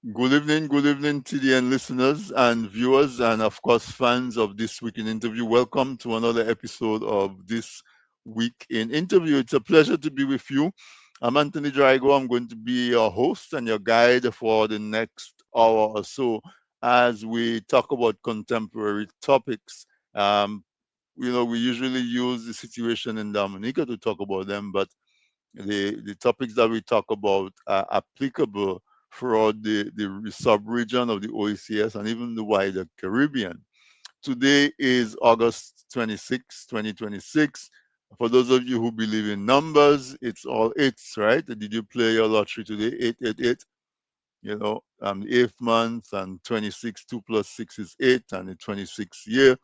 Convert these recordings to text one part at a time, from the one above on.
Good evening, TDN listeners and viewers, and of course, fans of This Week in Interview. Welcome to another episode of This Week in Interview. It's a pleasure to be with you. I'm Anthony Drago. I'm going to be your host and your guide for the next hour or so as we talk about contemporary topics. Um, we usually use the situation in Dominica to talk about them, but the topics that we talk about are applicable throughout the sub-region of the OECS and even the wider Caribbean. Today is August 26, 2026. For those of you who believe in numbers, it's all eights, right? Did you play your lottery today? 888. The eighth month and 26, 2 plus 6 is 8, and the 26th year.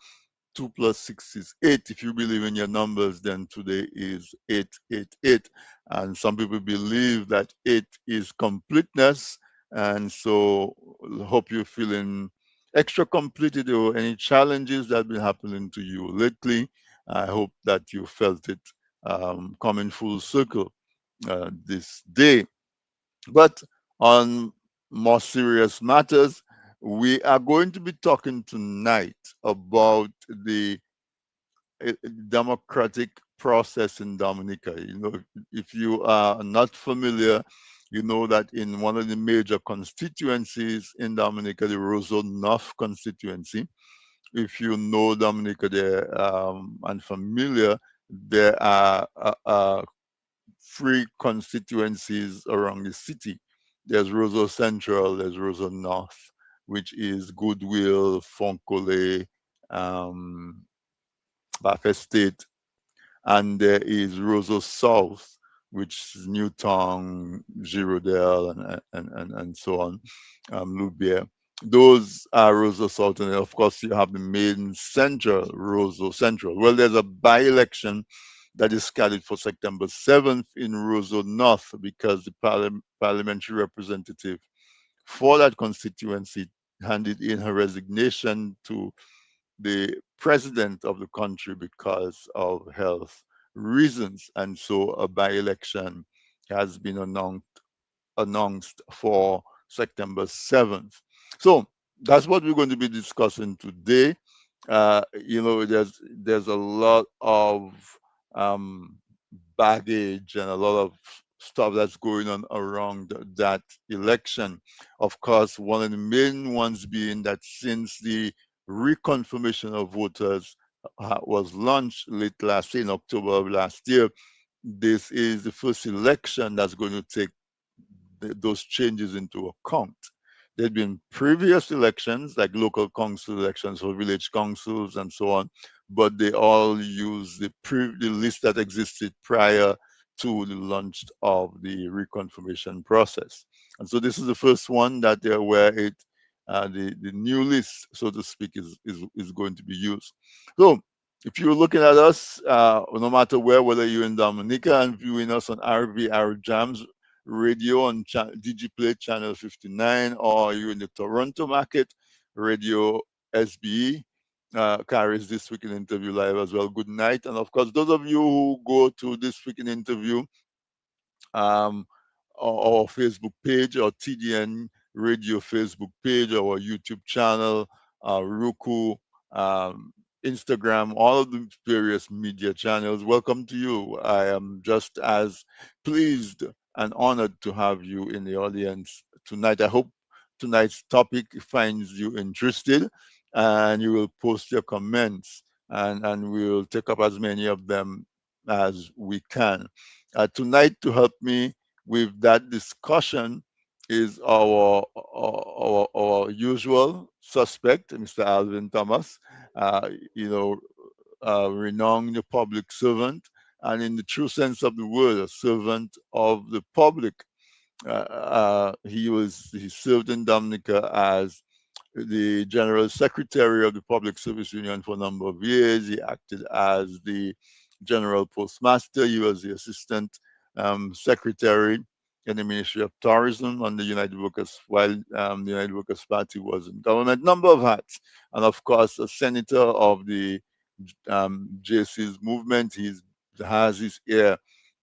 2 plus 6 is 8. If you believe in your numbers, then today is 888. And some people believe that 8 is completeness. And so hope you're feeling extra completed or any challenges that have been happening to you lately. I hope that you felt it coming full circle this day. But on more serious matters, we are going to be talking tonight about the democratic process in Dominica. If you are not familiar, you know that in one of the major constituencies in Dominica, the Roseau North constituency, if you know Dominica there and familiar, there are three constituencies around the city. There's Roseau Central, there's Roseau North, which is Goodwill, Fonkole, um, Bath Estate, and there is Roseau South, which is Newtown, Girondale, and so on, Louvière. Those are Roseau South, and of course you have the main central, Roseau Central. Well, there's a by-election that is scheduled for September 7th in Roseau North because the parliamentary representative for that constituency handed in her resignation to the president of the country because of health reasons. And so a by election has been announced for September 7th. So that's what we're going to be discussing today. There's a lot of um, baggage and a lot of stuff that's going on around that election. Of course, one of the main ones being that since the reconfirmation of voters was launched late last year, in October of last year, this is the first election that's going to take those changes into account. There'd been previous elections, like local council elections or village councils and so on, but they all use the list that existed prior to the launch of the reconfirmation process. And so this is the first one that where the new list, so to speak, is going to be used. So if you're looking at us, no matter whether you're in Dominica and viewing us on RVR Jams radio on DigiPlay channel 59, or you're in the Toronto market, radio SBE carries This Week in Interview live as well. Good night. And of course, those of you who go to This Week in Interview, um, our Facebook page, or TDN Radio Facebook page, our YouTube channel, Roku, um, Instagram, all of the various media channels. Welcome to you. I am just as pleased and honored to have you in the audience tonight. I hope tonight's topic finds you interested and you will post your comments, and we'll take up as many of them as we can. Tonight, to help me with that discussion, is our usual suspect, Mr. Alvin Thomas, uh, you know, renowned public servant, and in the true sense of the word, a servant of the public. He served in Dominica as the General Secretary of the Public Service Union for a number of years. He acted as the General Postmaster. He was the Assistant Secretary in the Ministry of Tourism on the United Workers, while the United Workers Party was in government. Number of hats. And of course, a senator of the JC's movement. He has his ear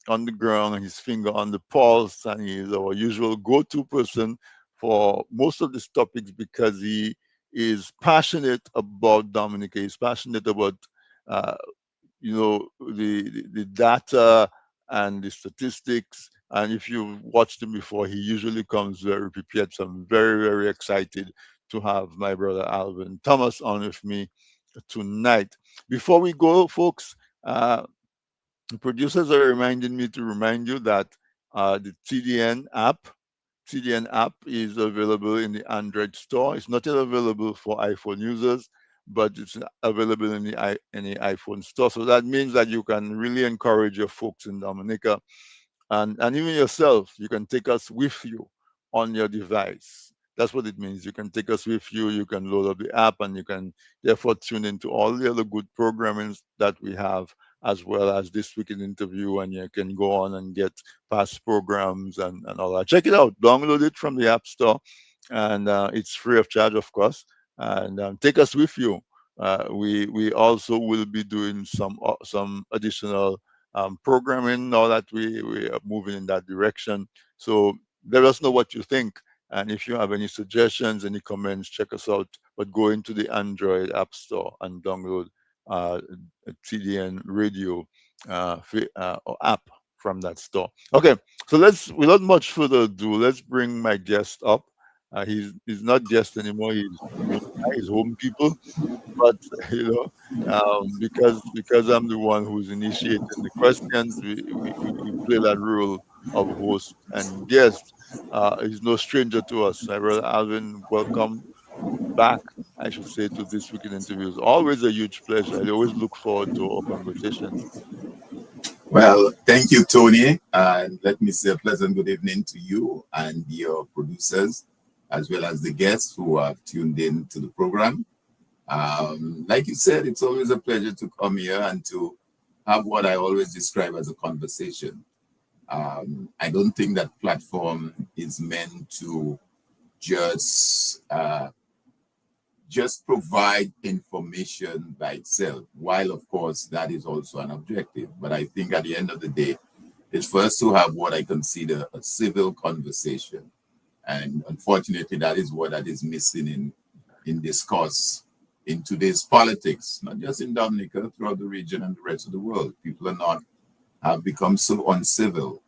on the ground and his finger on the pulse, and he is our usual go-to person for most of these topics because he is passionate about Dominica. He's passionate about uh, the data and the statistics. And if you've watched him before, he usually comes very prepared. So I'm very, very excited to have my brother Alvin Thomas on with me tonight. Before we go, folks, the producers are reminding me to remind you that the TDN app is available in the Android store. It's not yet available for iPhone users, but it's available in the iPhone store. So that means that you can really encourage your folks in Dominica and even yourself, you can take us with you on your device. That's what it means. You can take us with you, you can load up the app, and you can therefore tune into all the other good programming that we have, as well as this week in interview, and you can go on and get past programs and all that. Check it out, download it from the App Store, and it's free of charge, of course. And take us with you. We also will be doing some additional programming now that we are moving in that direction. So let us know what you think. And if you have any suggestions, any comments, check us out. But go into the Android App Store and download uh, TDN Radio or app from that store. Okay, so without much further ado, let's bring my guest up. He's not guest anymore. He's home people, but you because I'm the one who's initiating the questions, we play that role of host and guest. He's no stranger to us. My brother Alvin, welcome back, I should say, to this weekend interviews. Always a huge pleasure. I always look forward to our conversations. Well, thank you, Tony. And let me say a pleasant good evening to you and your producers, as well as the guests who have tuned in to the program. Like you said, it's always a pleasure to come here and to have what I always describe as a conversation. I don't think that platform is meant to just uh, just provide information by itself, while of course that is also an objective. But I think at the end of the day, it's for us to have what I consider a civil conversation. And unfortunately, that is what that is missing in discourse in today's politics, not just in Dominica, throughout the region and the rest of the world. People are not have become so uncivil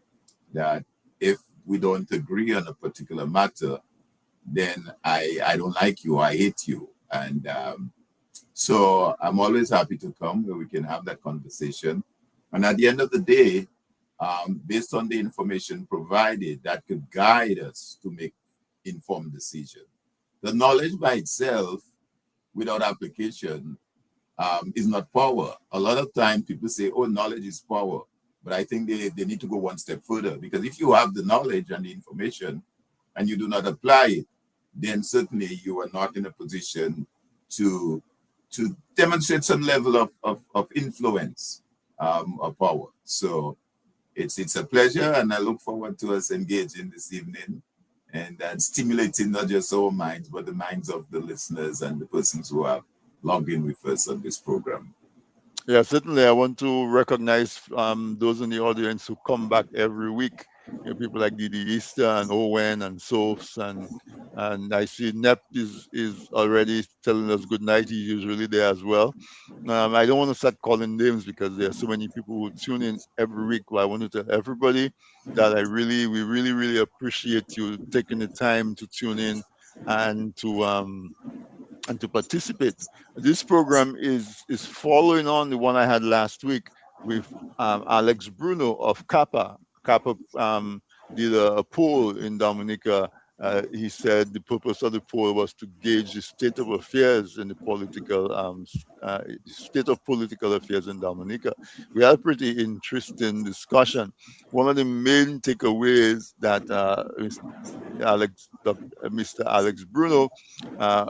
that if we don't agree on a particular matter, then I don't like you, I hate you. And so I'm always happy to come where we can have that conversation. And at the end of the day, based on the information provided, that could guide us to make informed decision. The knowledge by itself, without application, is not power. A lot of time people say, oh, knowledge is power. But I think they need to go one step further, because if you have the knowledge and the information and you do not apply it, then certainly you are not in a position to demonstrate some level of influence or power. So it's a pleasure, and I look forward to us engaging this evening and stimulating not just our minds, but the minds of the listeners and the persons who have logged in with us on this program. Yeah, certainly. I want to recognize those in the audience who come back every week. People like Didi Easter and Owen and Sophs and I see Nep is already telling us good night. He's usually there as well. I don't want to start calling names because there are so many people who tune in every week. But I want to tell everybody that we really, really appreciate you taking the time to tune in and to participate. This program is following on the one I had last week with Alex Bruno of Kappa. Kappa did a poll in Dominica. He said the purpose of the poll was to gauge the state of affairs in the state of political affairs in Dominica. We had a pretty interesting discussion. One of the main takeaways that Mr. Alex Bruno uh,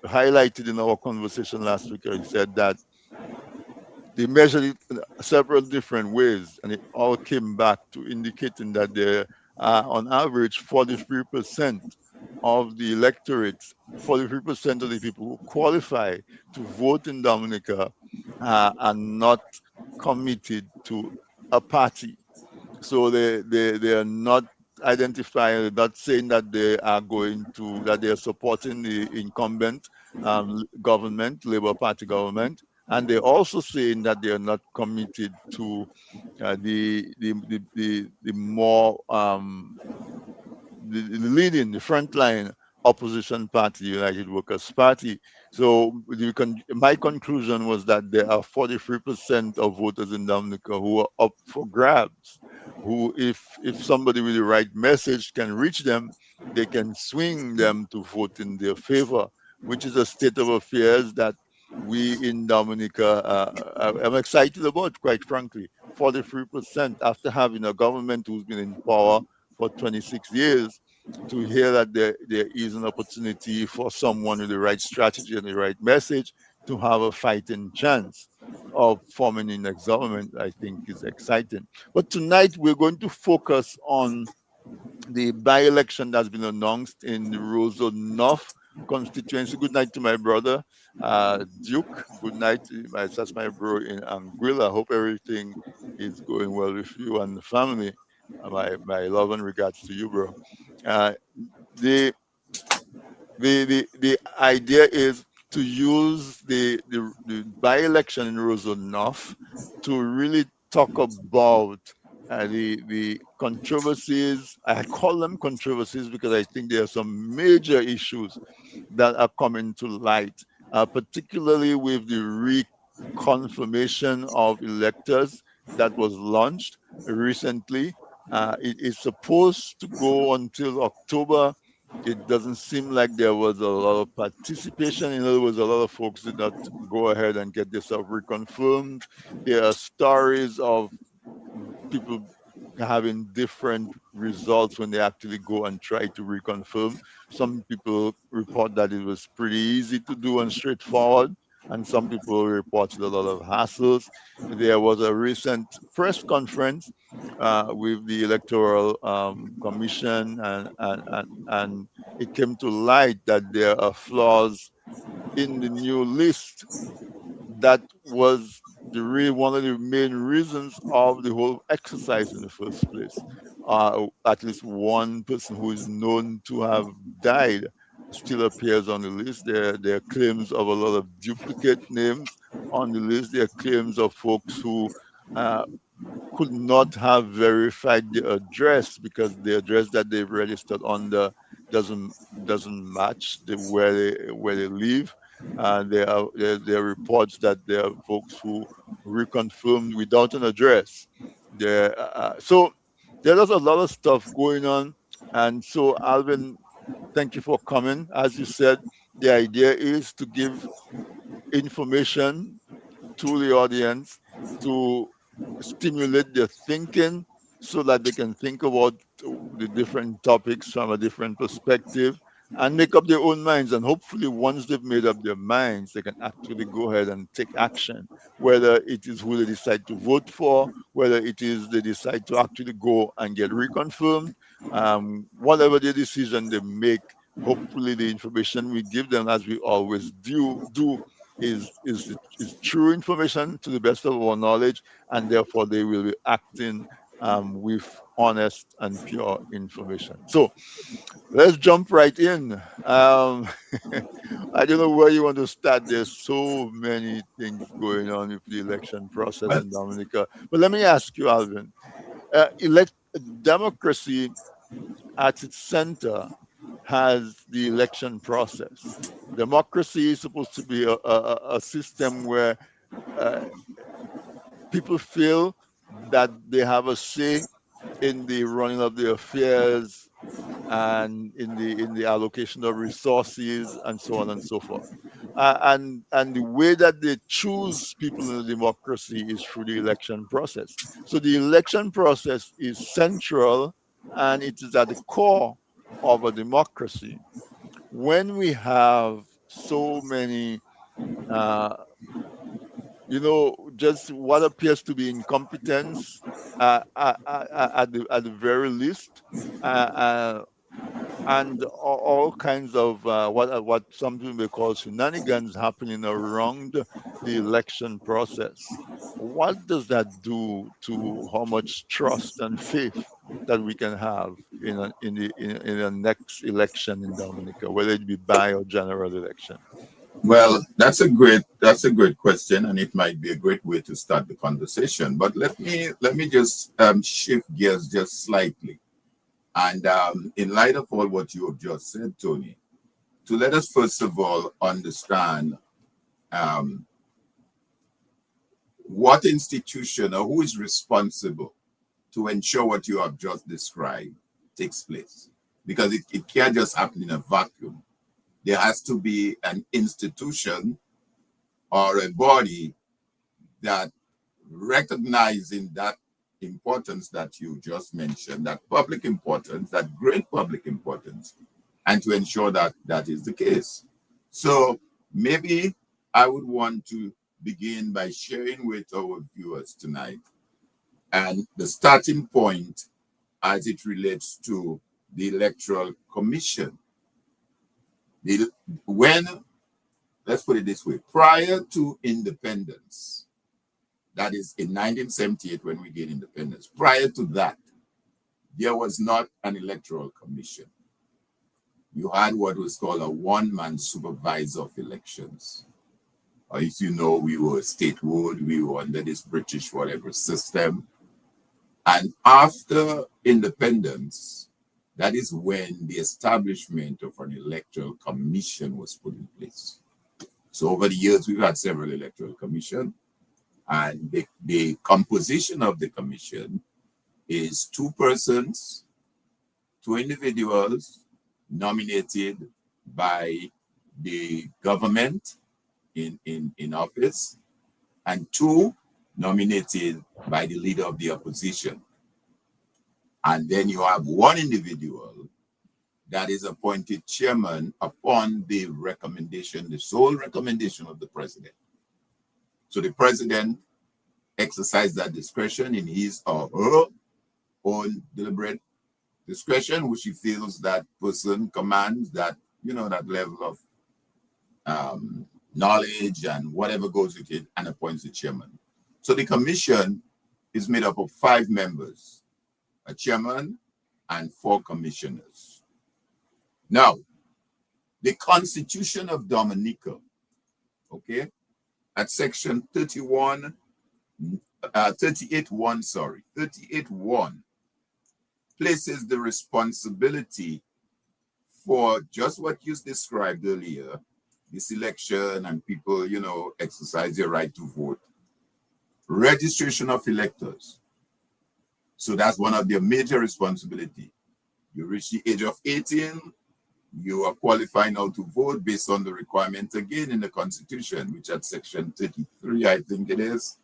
highlighted in our conversation last week. He said that they measured it in several different ways, and it all came back to indicating that there are, on average, 43% of the electorate, 43% of the people who qualify to vote in Dominica are not committed to a party. So they are not identifying, not saying that they are going to, that they are supporting the incumbent government, Labour Party government, and they're also saying that they are not committed to the more the leading, the frontline opposition party, United Workers' Party. So my conclusion was that there are 43% of voters in Dominica who are up for grabs, who, if somebody with the right message can reach them, they can swing them to vote in their favor, which is a state of affairs that we in Dominica am excited about, quite frankly. 43% after having a government who's been in power for 26 years, to hear that there is an opportunity for someone with the right strategy and the right message to have a fighting chance of forming the next government, I think is exciting. But tonight we're going to focus on the by-election that's been announced in the Roseau North constituency. Good night to my brother, Duke. Good night. That's my bro in Anguilla. I hope everything is going well with you and the family. My love and regards to you, bro. Uh, the the idea is to use the by-election in Roseau North to really talk about the controversies. I call them controversies because I think there are some major issues that are coming to light, particularly with the reconfirmation of electors that was launched recently. It is supposed to go until October. It doesn't seem like there was a lot of participation. In other words, a lot of folks did not go ahead and get themselves reconfirmed. There are stories of people having different results when they actually go and try to reconfirm. Some people report that it was pretty easy to do and straightforward, and some people reported a lot of hassles. There was a recent press conference with the Electoral Commission, and it came to light that there are flaws in the new list that was one of the main reasons of the whole exercise in the first place. At least one person who is known to have died still appears on the list. There are claims of a lot of duplicate names on the list. There are claims of folks who uh, could not have verified the address because the address that they've registered under doesn't doesn't match where they live. There are reports that there are folks who reconfirmed without an address. So there's a lot of stuff going on, and so Alvin, thank you for coming. As you said, the idea is to give information to the audience to stimulate their thinking so that they can think about the different topics from a different perspective and make up their own minds. And hopefully, once they've made up their minds, they can actually go ahead and take action, whether it is who they decide to vote for, whether it is they decide to actually go and get reconfirmed, whatever the decision they make. Hopefully, the information we give them, as we always do is true information to the best of our knowledge, and therefore they will be acting with honest and pure information. So let's jump right in. I don't know where you want to start. There's so many things going on with the election process Well, in Dominica. But let me ask you, Alvin. Elect Democracy at its center has the election process. Democracy is supposed to be a system where uh, people feel that they have a say in the running of the affairs and in the allocation of resources and so on and so forth. And the way that they choose people in a democracy is through the election process. So the election process is central and it is at the core of a democracy. When we have so many uh, just what appears to be incompetence at the very least, uh, uh, and all kinds of what some people may call shenanigans happening around the election process. What does that do to how much trust and faith that we can have in the next election in Dominica, whether it be by or general election? Well, that's a great question, and it might be a great way to start the conversation. But let me just shift gears just slightly, and in light of all what you have just said, Tony, to let us first of all understand um, what institution or who is responsible to ensure what you have just described takes place, because it can't just happen in a vacuum. There has to be an institution or a body that recognizing that importance that you just mentioned, that public importance, that great public importance, and to ensure that that is the case. So maybe I would want to begin by sharing with our viewers tonight and the starting point as it relates to the Electoral Commission. The, when, let's put it this way, prior to independence, that is in 1978 when we gained independence, prior to that, there was not an Electoral Commission. You had what was called a one-man supervisor of elections. Or if you know, we were statehood, we were under this British whatever system. And after independence, that is when the establishment of an electoral commission was put in place. So over the years, we've had several electoral commissions, and the composition of the commission is two persons, two individuals nominated by the government in office, and two nominated by the leader of the opposition. And then you have one individual that is appointed chairman upon the recommendation, the sole recommendation of the president. So the president exercises that discretion in his or her own deliberate discretion, which he feels that person commands that, that level of knowledge and whatever goes with it, and appoints the chairman. So the commission is made up of 5 members, a chairman and 4 commissioners. Now, the Constitution of Dominica, okay, at section 38.1, places the responsibility for just what you described earlier, this election and people, exercise their right to vote, registration of electors. So that's one of their major responsibility. You reach the age of 18, you are qualified now to vote based on the requirement again in the Constitution, which at section 33, I think it is,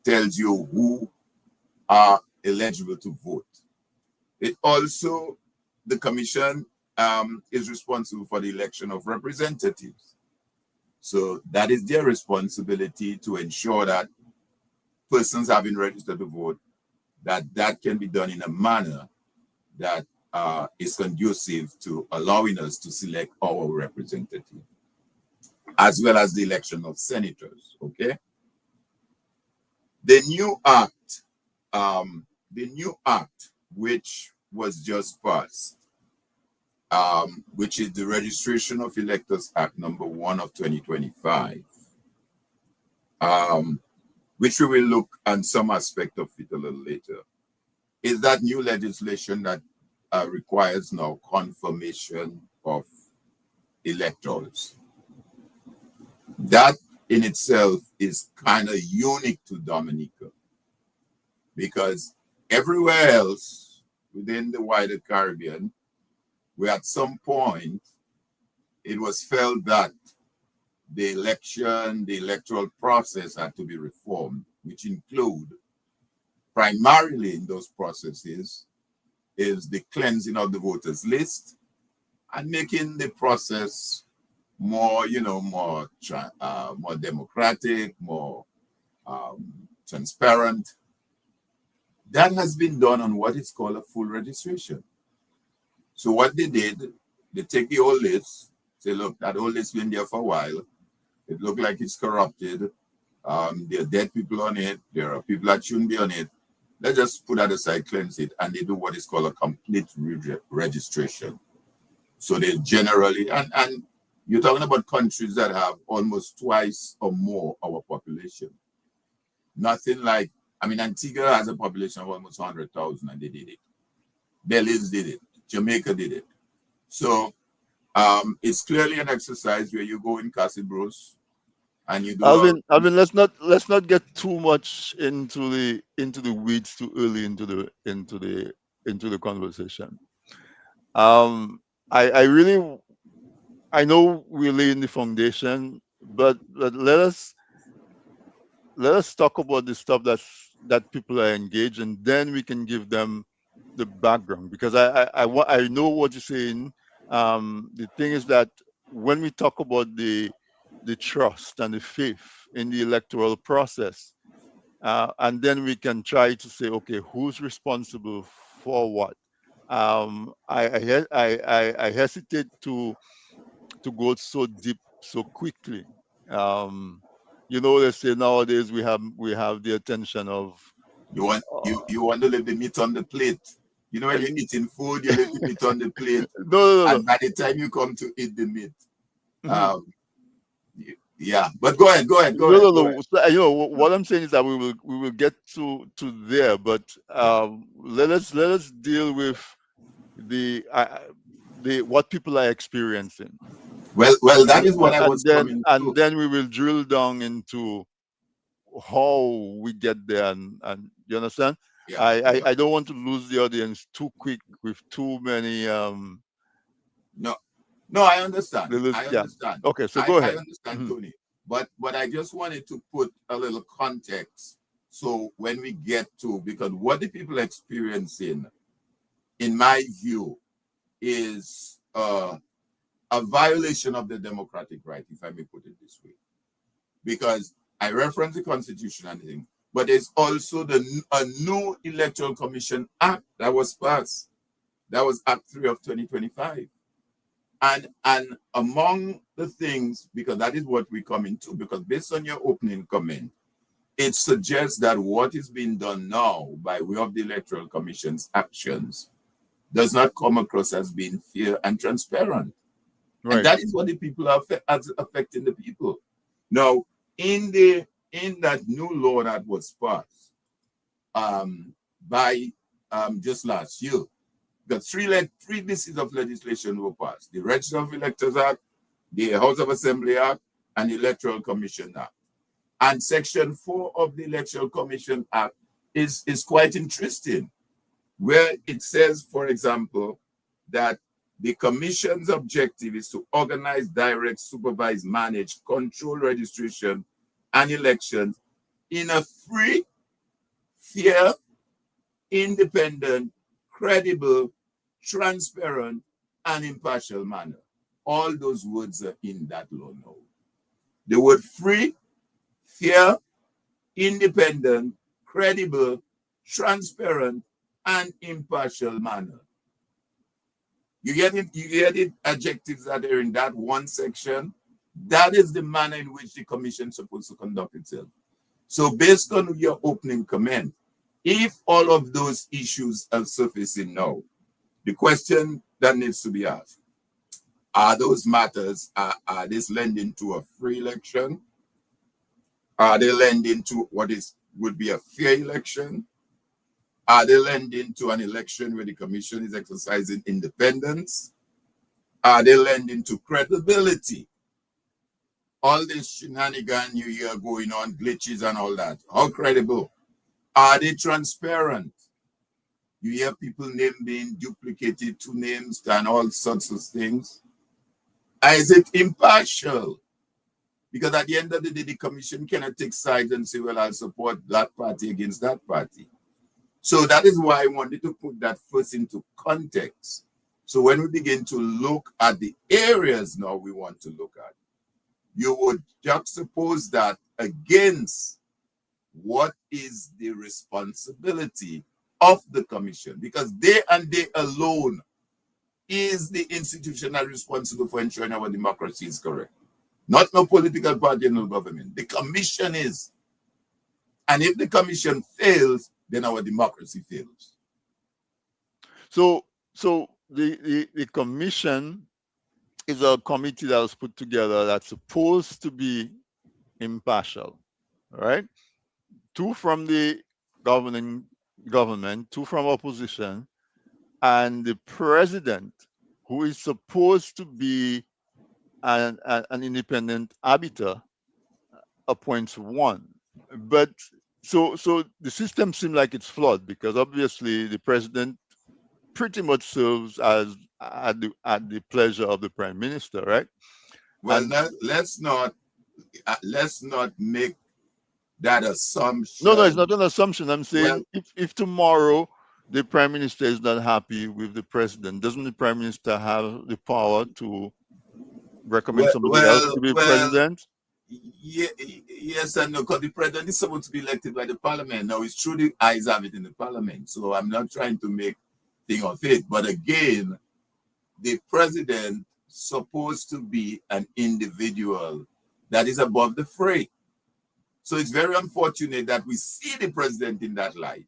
tells you who are eligible to vote. It also, the commission is responsible for the election of representatives. So that is their responsibility to ensure that persons having registered to vote, that can be done in a manner that is conducive to allowing us to select our representative, as well as the election of senators, okay? The new act which was just passed, which is the Registration of Electors Act number 1 of 2025, which we will look at some aspect of it a little later, is that new legislation that requires now confirmation of electors. That in itself is kind of unique to Dominica, because everywhere else within the wider Caribbean, where at some point it was felt that the electoral process had to be reformed, which include primarily in those processes is the cleansing of the voters list and making the process more, more democratic, more transparent. That has been done on what is called a full registration. So what they did, they take the old list, say, look, that old list been there for a while. It looked like it's corrupted. There are dead people on it. There are people that shouldn't be on it. let's just put that aside, cleanse it, and they do what is called a complete registration. So they generally, and you're talking about countries that have almost twice or more our population. Nothing like, I mean, Antigua has a population of almost 100,000 and they did it. Belize did it. Jamaica did it. So it's clearly an exercise where you go in Casibros and you do a, Alvin, let's not get too much into the weeds too early into the conversation. Um, I really I know we're laying the foundation, but let us talk about the stuff that people are engaged, and then we can give them the background, because I know what you're saying. The thing is that when we talk about the trust and the faith in the electoral process, and then we can try to say, okay, who's responsible for what? I hesitate to go so deep so quickly. Um, they say nowadays we have the attention of you want uh, you want to leave the meat on the plate. You know, when you're and eating food, you leave the meat on the plate, no, no, no, and by the time you come to eat the meat, no. Mhm. um, yeah. But go ahead, go ahead, go No, ahead, no, go ahead. no. So, what I'm saying is that we will get to there, but Yeah. let us deal with the what people are experiencing, Well, that and is what I and was then coming and to. then we will drill down into how we get there, and you understand. Yeah, I don't want to lose the audience too quick with too many no, no, I understand. I yeah. understand. Okay, so I go I ahead. understand, Hmm. Tony. But I just wanted to put a little context. So when we get to, because what the people experiencing, in my view, is a violation of the democratic right, if I may put it this way. Because I reference the Constitution and things, but there's also a new Electoral Commission Act that was passed. That was Act 3 of 2025. And among the things, because that is what we come into, because based on your opening comment, it suggests that what is being done now by way of the Electoral Commission's actions does not come across as being fair and transparent. And Right. that is what the people are as affecting the people. Now, in the in that new law that was passed by just last year, the three pieces of legislation were passed: the Register of Electors Act, the House of Assembly Act, and the Electoral Commission Act. And Section 4 of the Electoral Commission Act is quite interesting, where it says, for example, that the commission's objective is to organize, direct, supervise, manage, control registration and elections in a free, fair, independent, credible, transparent, and impartial manner. All those words are in that law now. The word free, fair, independent, credible, transparent, and impartial manner. You get it? You get it? Adjectives that are in that one section. That is the manner in which the commission is supposed to conduct itself. So, based on your opening comment, if all of those issues are surfacing now, the question that needs to be asked: are those matters, are this lending to a free election? Are they lending to what is would be a fair election? Are they lending to an election where the commission is exercising independence? Are they lending to credibility? All this shenanigan you hear going on, glitches and all that. How credible? Are they transparent? You hear people name being duplicated, two names and all sorts of things. Is it impartial? Because at the end of the day, the commission cannot take sides and say, well, I'll support that party against that party. So that is why I wanted to put that first into context. So when we begin to look at the areas now we want to look at, you would juxtapose that against what is the responsibility of the commission, because they and they alone is the institution that is responsible for ensuring our democracy is correct. Not no political party and no government. The commission is. And if the commission fails, then our democracy fails. So the commission is a committee that was put together that's supposed to be impartial, right? Two from the governing government, two from opposition, and the president, who is supposed to be an independent arbiter, appoints one. But so the system seems like it's flawed because obviously the president pretty much serves as at the pleasure of the prime minister, right? Well, And let's not make that no, it's assumption. not an assumption. I'm Well, saying if tomorrow the prime minister is not happy with the president, doesn't the prime minister have the power to recommend well, somebody else well, to be well president? yes and no, because the president is supposed to be elected by the parliament. Now, it's true the eyes have it in the parliament, so I'm not trying to make thing of it. But again, the president supposed to be an individual that is above the fray. So it's very unfortunate that we see the president in that light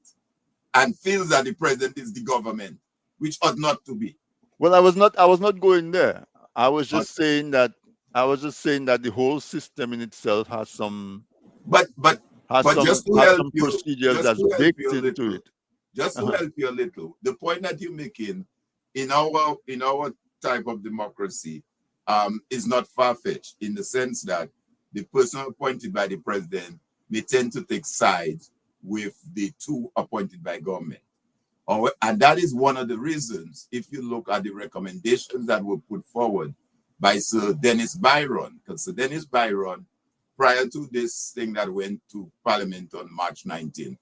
and feels that the president is the government, which ought not to be. Well, I was not going there. I was But just saying that I was just saying that the whole system in itself has some but but has but some just to has help some you, procedures just that's to help you baked a into little, it. just to Uh-huh. help you a little, the point that you're making in our type of democracy is not far-fetched in the sense that the person appointed by the president may tend to take sides with the two appointed by government. And that is one of the reasons, if you look at the recommendations that were put forward by Sir Dennis Byron, because Sir Dennis Byron, prior to this thing that went to Parliament on March 19th,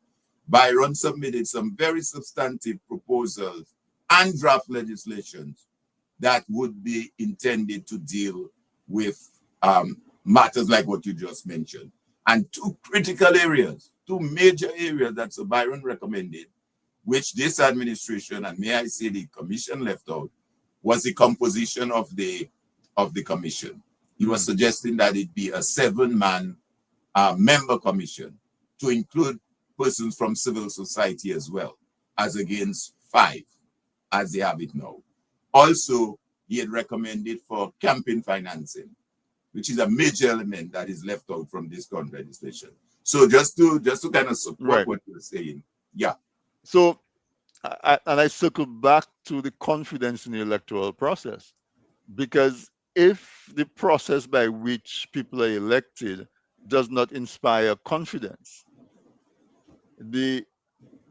Byron submitted some very substantive proposals and draft legislations that would be intended to deal with matters like what you just mentioned. And two critical areas, two major areas that Sir Byron recommended, which this administration, and may I say the commission, left out, was the composition of the commission. He was Mm. suggesting that it be a 7-man member commission to include persons from civil society as well, as against 5, as they have it now. Also, he had recommended for campaign financing, which is a major element that is left out from this current legislation. So just to kind of support Right. what you're saying, yeah, So I circle back to the confidence in the electoral process because if the process by which people are elected does not inspire confidence, the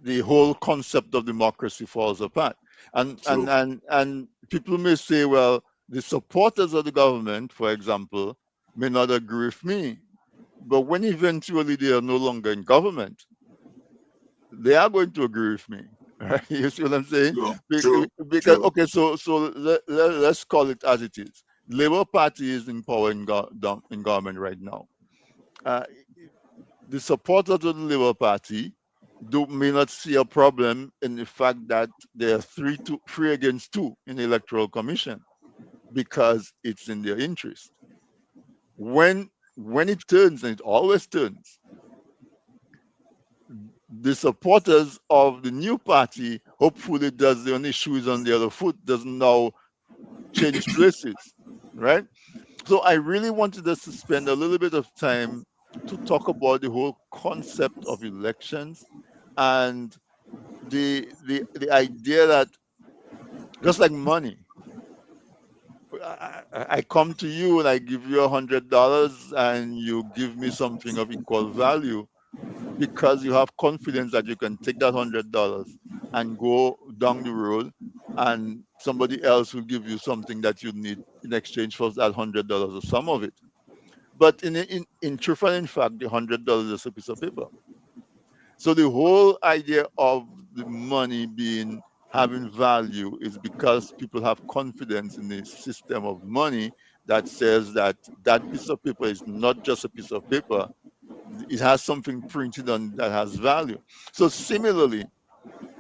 the whole concept of democracy falls apart. true. And people may say, well, the supporters of the government, for example, may not agree with me. But when eventually they are no longer in government, they are going to agree with me. Right? You see what I'm saying? True, Be- true, Because true. okay, so let's call it as it is. Labour Party is in power in government right now. Uh, the supporters of the Labour Party may not see a problem in the fact that there are three against two in the electoral commission because it's in their interest. When it turns, and it always turns, the supporters of the new party hopefully does the only shoes on the other foot doesn't now change places, right? So I really wanted us to spend a little bit of time to talk about the whole concept of elections and the idea that just like money, I come to you and I give you $100 and you give me something of equal value because you have confidence that you can take that $100 and go down the road and somebody else will give you something that you need in exchange for that $100 or some of it. But in truth and in fact, the $100 is a piece of paper. So the whole idea of the money being having value is because people have confidence in the system of money that says that that piece of paper is not just a piece of paper, it has something printed on that has value. So similarly,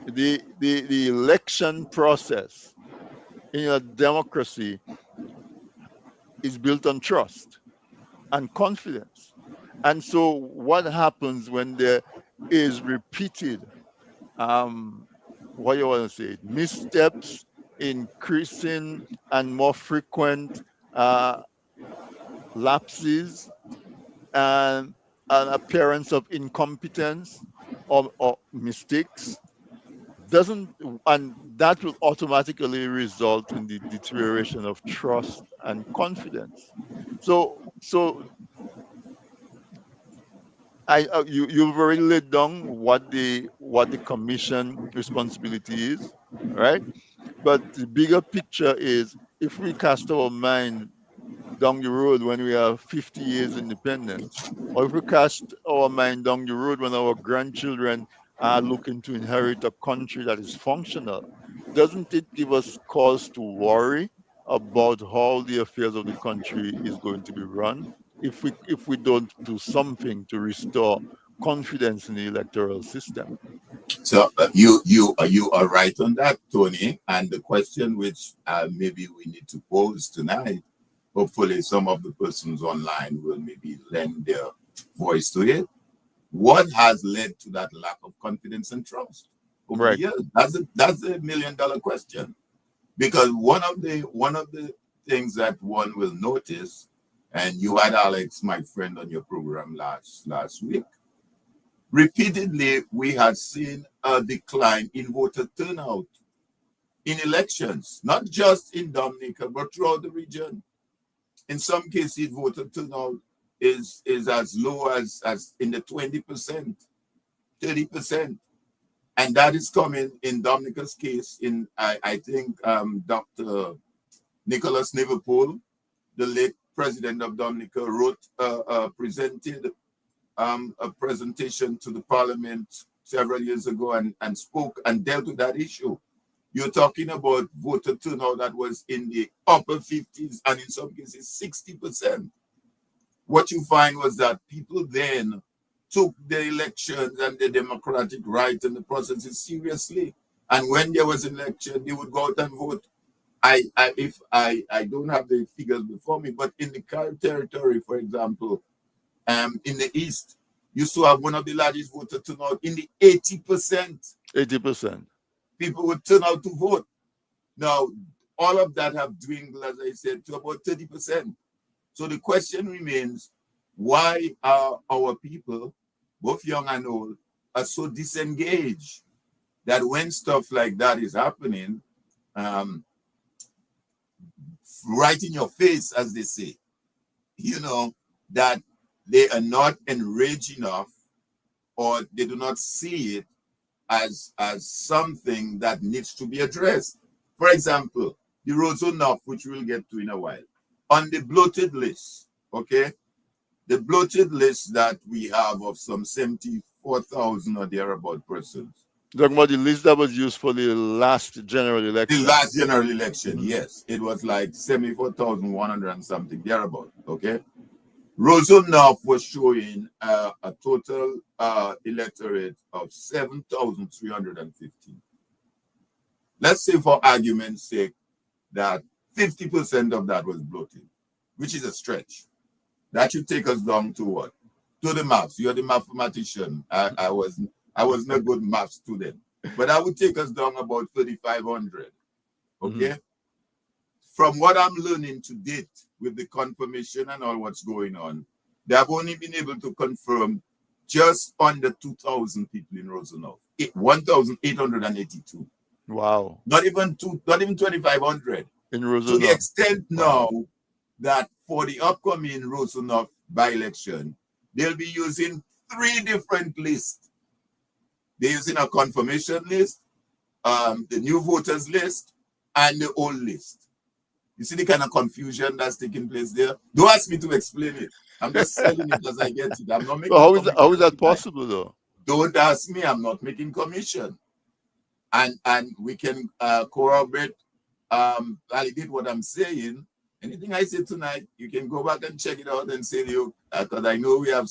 the election process in a democracy is built on trust and confidence. And so what happens when there is repeated um, what you want to say, missteps, increasing and more frequent uh, lapses, and an appearance of incompetence or mistakes doesn't, and that will automatically result in the deterioration of trust and confidence. So you've already laid down what the commission responsibility is, right? But the bigger picture is, if we cast our mind down the road when we have 50 years independence, or if we cast our mind down the road when our grandchildren are looking to inherit a country that is functional, doesn't it give us cause to worry about how the affairs of the country is going to be run if we don't do something to restore confidence in the electoral system? So you are right on that, Tony. And the question which maybe we need to pose tonight, hopefully some of the persons online will maybe lend their voice to it. What has led to that lack of confidence and trust over the Right. years? That's a $1 million question. Because one of the things that one will notice, and you had Alex, my friend, on your program last week. Repeatedly, we had seen a decline in voter turnout in elections, not just in Dominica, but throughout the region. In some cases, voter turnout is as low as in the 20%, 30%. And that is coming in Dominica's case. I think Dr. Nicholas Liverpool, the late president of Dominica, presented a presentation to the parliament several years ago and spoke and dealt with that issue. You're talking about voter turnout that was in the upper 50s and in some cases 60%. What you find was that people then took the elections and the democratic right and the processes seriously. And when there was an election, they would go out and vote. I don't have the figures before me, but in the Carib territory, for example, in the East, used to have one of the largest voter turnout in the 80%. 80%. People would turn out to vote. Now, all of that have dwindled, as I said, to about 30%. So the question remains, why are our people, both young and old, are so disengaged that when stuff like that is happening, um, right in your face, as they say, you know, that they are not enraged enough or they do not see it as something that needs to be addressed. For example, the Rozonoff, which we'll get to in a while, on the bloated list, okay? The bloated list that we have of some 74,000 or thereabout persons. Talking about the list that was used for the last general The election. last general election, Mhm. yes, it was like 74,100 and something thereabout, okay? Rosenhoff was showing a total electorate of 7,315. Let's say, for argument's sake, that 50% of that was bloated, which is a stretch. That should take us down to what? To the maths. You're the mathematician. I was not a good math student, but I would take us down about 3,500. Mhm. Okay. From what I'm learning to date with the confirmation and all what's going on, they have only been able to confirm just under 2,000 people in Rosenhoff, 1,882. Wow. Not even 2,500. In To the Rosanna. extent now Wow. that for the upcoming Rosenhoff by-election, they'll be using three different lists. They're using a confirmation list, the new voters list, and the old list. You see the kind of confusion that's taking place there? Don't ask me to explain it. I'm just selling it as I get it. I'm not But making how is commission that tonight. possible though? Don't ask me. I'm not making commission. And we can corroborate, validate what I'm saying. Anything I say tonight, you can go back and check it out and say, you, because I know we have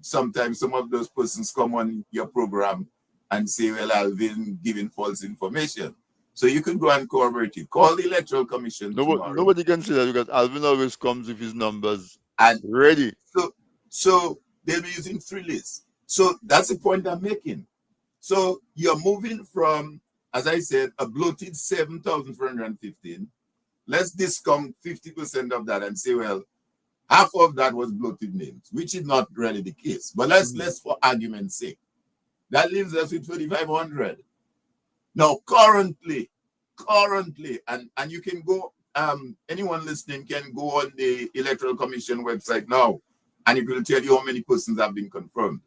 sometimes some of those persons come on your program and say, well, I've been giving false information. So you can go and corroborate it. Call the Electoral Commission tomorrow. Nobody can say that because Alvin always comes with his numbers And ready. so they'll be using three lists. So that's the point I'm making. So you're moving from, as I said, a bloated 7,415. Let's discount 50% of that and say, well, half of that was bloated names, which is not really the case. But let's for argument's sake, that leaves us with 2,500. Now, currently, and you can go, anyone listening can go on the Electoral Commission website now, and it will tell you how many persons have been confirmed.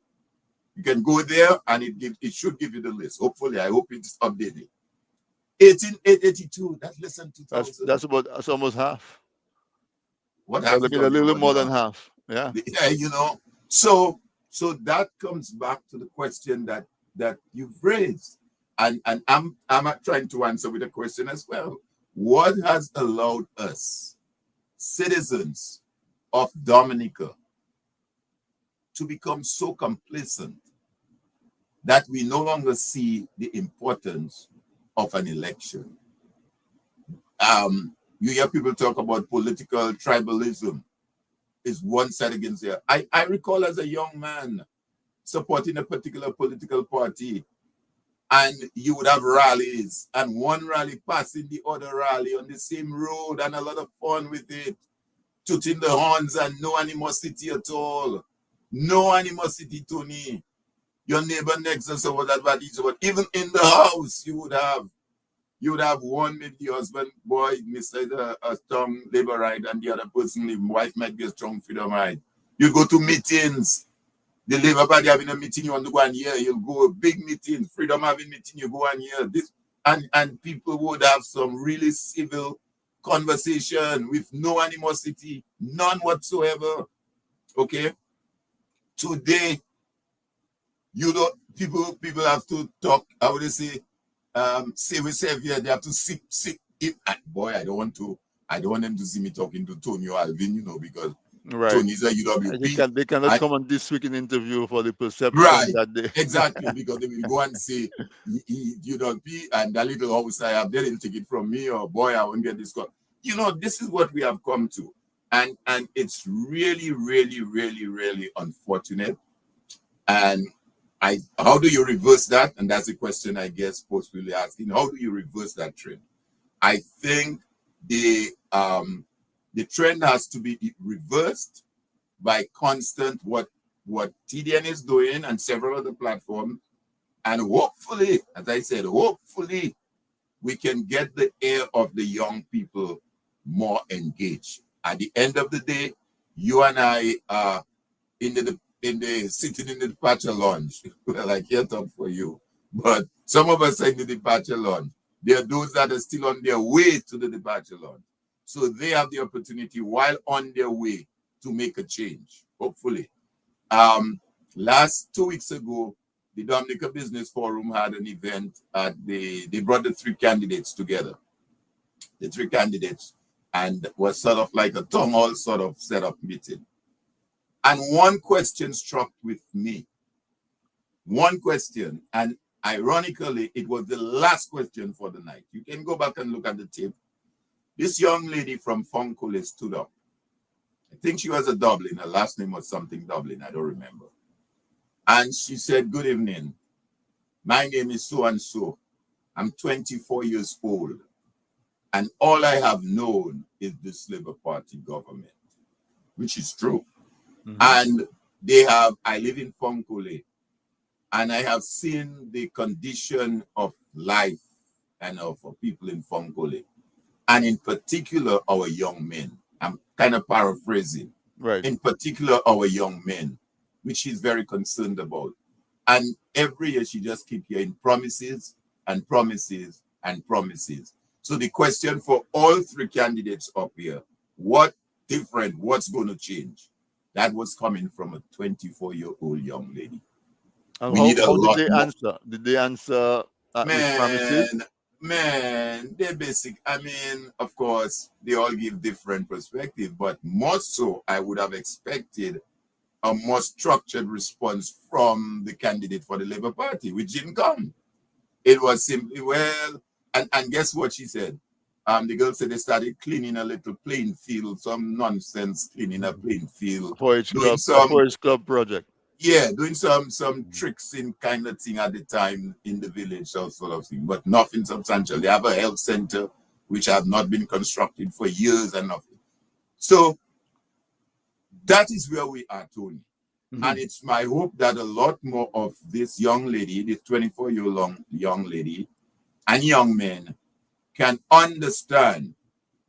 You can go there, and it should give you the list. Hopefully, I hope it's updated. 18,882. That's less than 2,000. That's almost half. What We're have you looking at a talking little about more than now? half. Yeah. Yeah, so that comes back to the question that you've raised, and I'm trying to answer with a question as well. What has allowed us, citizens of Dominica, to become so complacent that we no longer see the importance of an election? You hear people talk about political tribalism is one side against the other. I recall as a young man supporting a particular political party, and you would have rallies, and one rally passing the other rally on the same road, and a lot of fun with it, tooting the horns, and no animosity at all. No animosity, Tony. Your neighbor next door was that bad, but even in the house, you would have one, maybe the husband, boy, Mr. A strong labor right, and the other person, the wife might be a strong freedom right. You go to meetings. The Labour Party having a meeting, you want to go and hear, you'll go a big meeting, Freedom having meeting, you go and hear this. And people would have some really civil conversation with no animosity, none whatsoever. Okay? Today, you know, people have to talk, how would they say, with Savior, they have to sit. If boy, I don't want them to see me talking to Tony or Alvin, because Right. Tony's a UWP. They cannot come on this week in interview for the perception Right, that they. exactly, because they will go and say, UWP, and that little house I have, they didn't take it from me, or boy, I won't get this call. This is what we have come to. And it's really, really, really, really unfortunate. And how do you reverse that? And that's the question I guess folks will be asking. How do you reverse that trend? I think the trend has to be reversed by constant what TDN is doing and several other platforms. And hopefully, as I said, hopefully we can get the ear of the young people more engaged. At the end of the day, you and I are sitting in the departure lounge. Well, I can't talk for you, but some of us are in the departure lounge. There are those that are still on their way to the departure lounge. So they have the opportunity while on their way to make a change, hopefully. Last 2 weeks ago, the Dominica Business Forum had an event. They brought the three candidates together. The three candidates, and was sort of like a town hall sort of setup meeting. And one question struck with me. One question, and ironically, it was the last question for the night. You can go back and look at the tape. This young lady from Funkole stood up. I think she was a Dublin. Her last name was something Dublin. I don't remember. And she said, "Good evening. My name is so-and-so. I'm 24 years old. And all I have known is this Labour Party government," which is true. Mm-hmm. And I live in Funkole, and I have seen the condition of life and of people in Funkole, and in particular, our young men. I'm kind of paraphrasing. Right. In particular, our young men, which she's very concerned about. And every year she just keeps hearing promises and promises and promises. So the question for all three candidates up here, what's going to change? That was coming from a 24-year-old young lady. And how did they answer? Did they answer with promises? Man, they're basic. I mean, of course, they all give different perspectives, but more so, I would have expected a more structured response from the candidate for the Labour Party, which didn't come. It was simply, well, and guess what she said? The girl said they started cleaning a little playing field, some nonsense cleaning a playing field. A 4-H club project. Yeah, doing some tricks in kind of thing at the time in the village, that sort of thing, but nothing substantial. They have a health center which have not been constructed for years and nothing. So that is where we are, Tony. And Mhm. it's my hope that a lot more of this young lady, this 24-year-old young lady, and young men can understand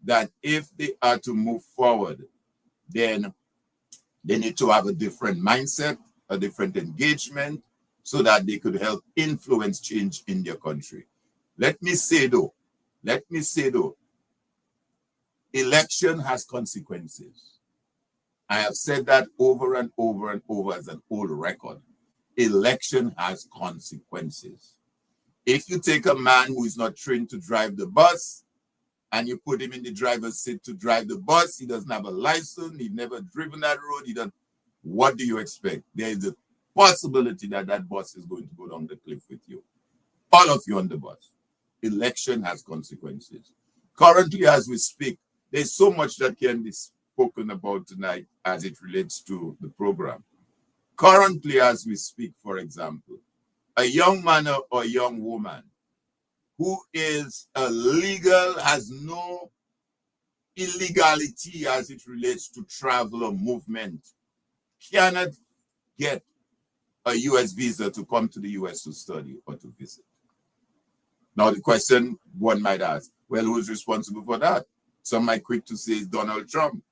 that if they are to move forward, then they need to have a different mindset, a different engagement, so that they could help influence change in their country. Let me say though, let me say though, election has consequences. I have said that over and over and over as an old record. Election has consequences. If you take a man who is not trained to drive the bus and you put him in the driver's seat to drive the bus, he doesn't have a license, he's never driven that road, he doesn't, what do you expect? There is a possibility that that bus is going to go down the cliff with you. All of you on the bus. Election has consequences. Currently, as we speak, there's so much that can be spoken about tonight as it relates to the program. Currently, as we speak, for example, a young man or a young woman who is legal, has no illegality as it relates to travel or movement, cannot get a US visa to come to the US to study or to visit. Now, the question one might ask, well, who's responsible for that? Some might quick to say it's Donald Trump,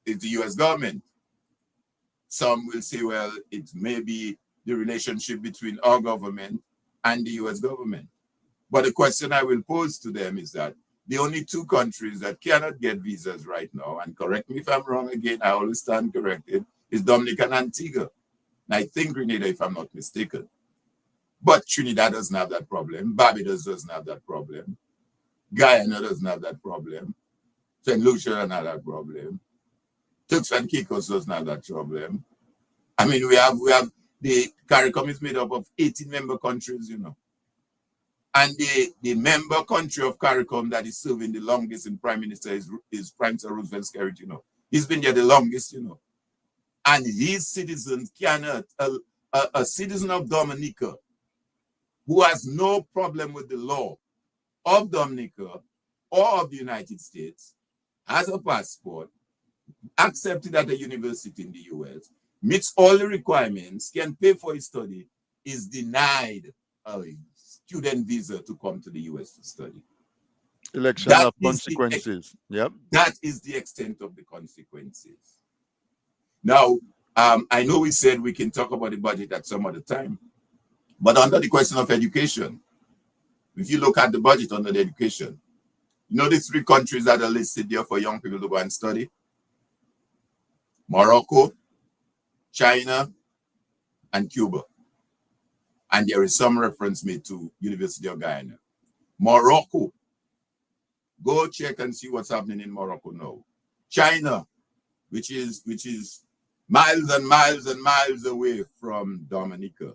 it's the US government. Some will say, well, it may be the relationship between our government and the US government. But the question I will pose to them is that the only two countries that cannot get visas right now, and correct me if I'm wrong again, I always stand corrected, is Dominica and Antigua. And I think Grenada, if I'm not mistaken. But Trinidad doesn't have that problem. Barbados doesn't have that problem. Guyana doesn't have that problem. St. Lucia doesn't have that problem. Turks and Caicos doesn't have that problem. I mean, we have the CARICOM is made up of 18 member countries, you know. And the member country of CARICOM that is serving the longest in Prime Minister is Prime Minister Roosevelt Skerrit, you know. He's been there the longest, you know. And his citizens cannot, a citizen of Dominica who has no problem with the law of Dominica or of the United States, has a passport, accepted at a university in the US, meets all the requirements, can pay for his study, is denied a student visa to come to the US to study. Election That of is the consequences. Yep. that is the extent of the consequences. Now, I know we said we can talk about the budget at some other time, but under the question of education, if you look at the budget under the education, you know the three countries that are listed there for young people to go and study? Morocco, China, and Cuba. And there is some reference made to University of Guyana. Morocco, go check and see what's happening in Morocco now. China, which is miles and miles and miles away from Dominica,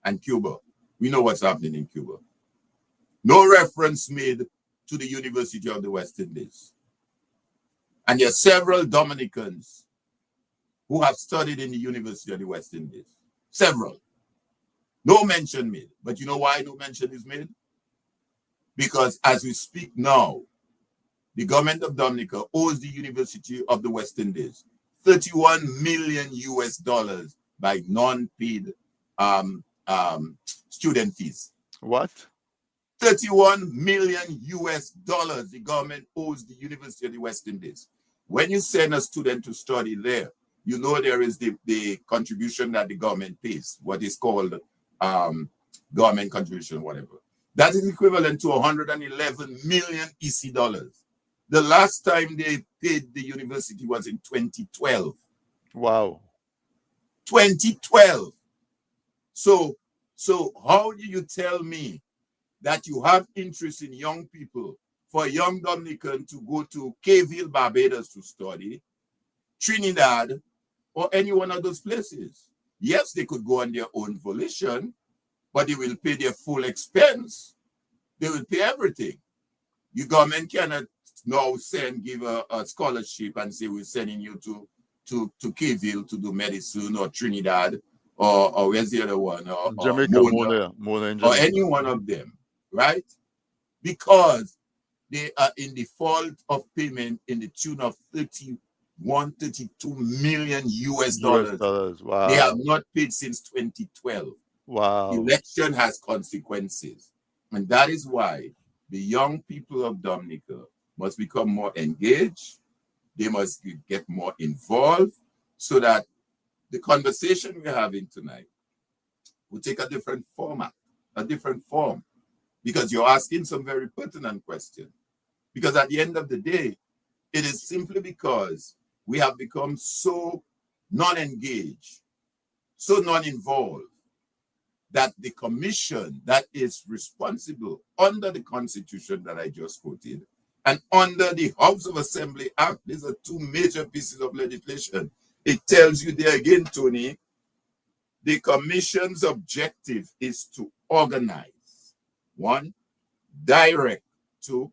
and Cuba. We know what's happening in Cuba. No reference made to the University of the West Indies. And there are several Dominicans who have studied in the University of the West Indies. Several. No mention made. But you know why no mention is made? Because as we speak now, the government of Dominica owes the University of the West Indies 31 million US dollars by non-paid student fees. What? 31 million US dollars the government owes the University of the West Indies. When you send a student to study there, you know there is the contribution that the government pays, what is called government contribution, whatever. That is equivalent to 111 million EC dollars. The last time they paid the university was in 2012. Wow. 2012. So how do you tell me that you have interest in young people, for a young Dominican to go to Cayville, Barbados to study, Trinidad, or any one of those places? Yes, they could go on their own volition, but they will pay their full expense. They will pay everything. Your government cannot now give a scholarship and say we're sending you to Cayville to do medicine, or Trinidad or where's the other one, or Jamaica, Mona, Mona in or Jamaica. any one of them, right? Because they are in default of payment in the tune of 31, 32 million US US dollars. dollars. They have Wow. not paid since 2012. Wow. Election has consequences. And that is why the young people of Dominica must become more engaged. They must get more involved so that the conversation we're having tonight will take a different format, a different form, because you're asking some very pertinent questions. Because at the end of the day, it is simply because we have become so non-engaged, so non-involved, that the commission that is responsible under the constitution that I just quoted and under the House of Assembly Act, these are two major pieces of legislation. It tells you there again, Tony, the commission's objective is to organize, one, direct, two,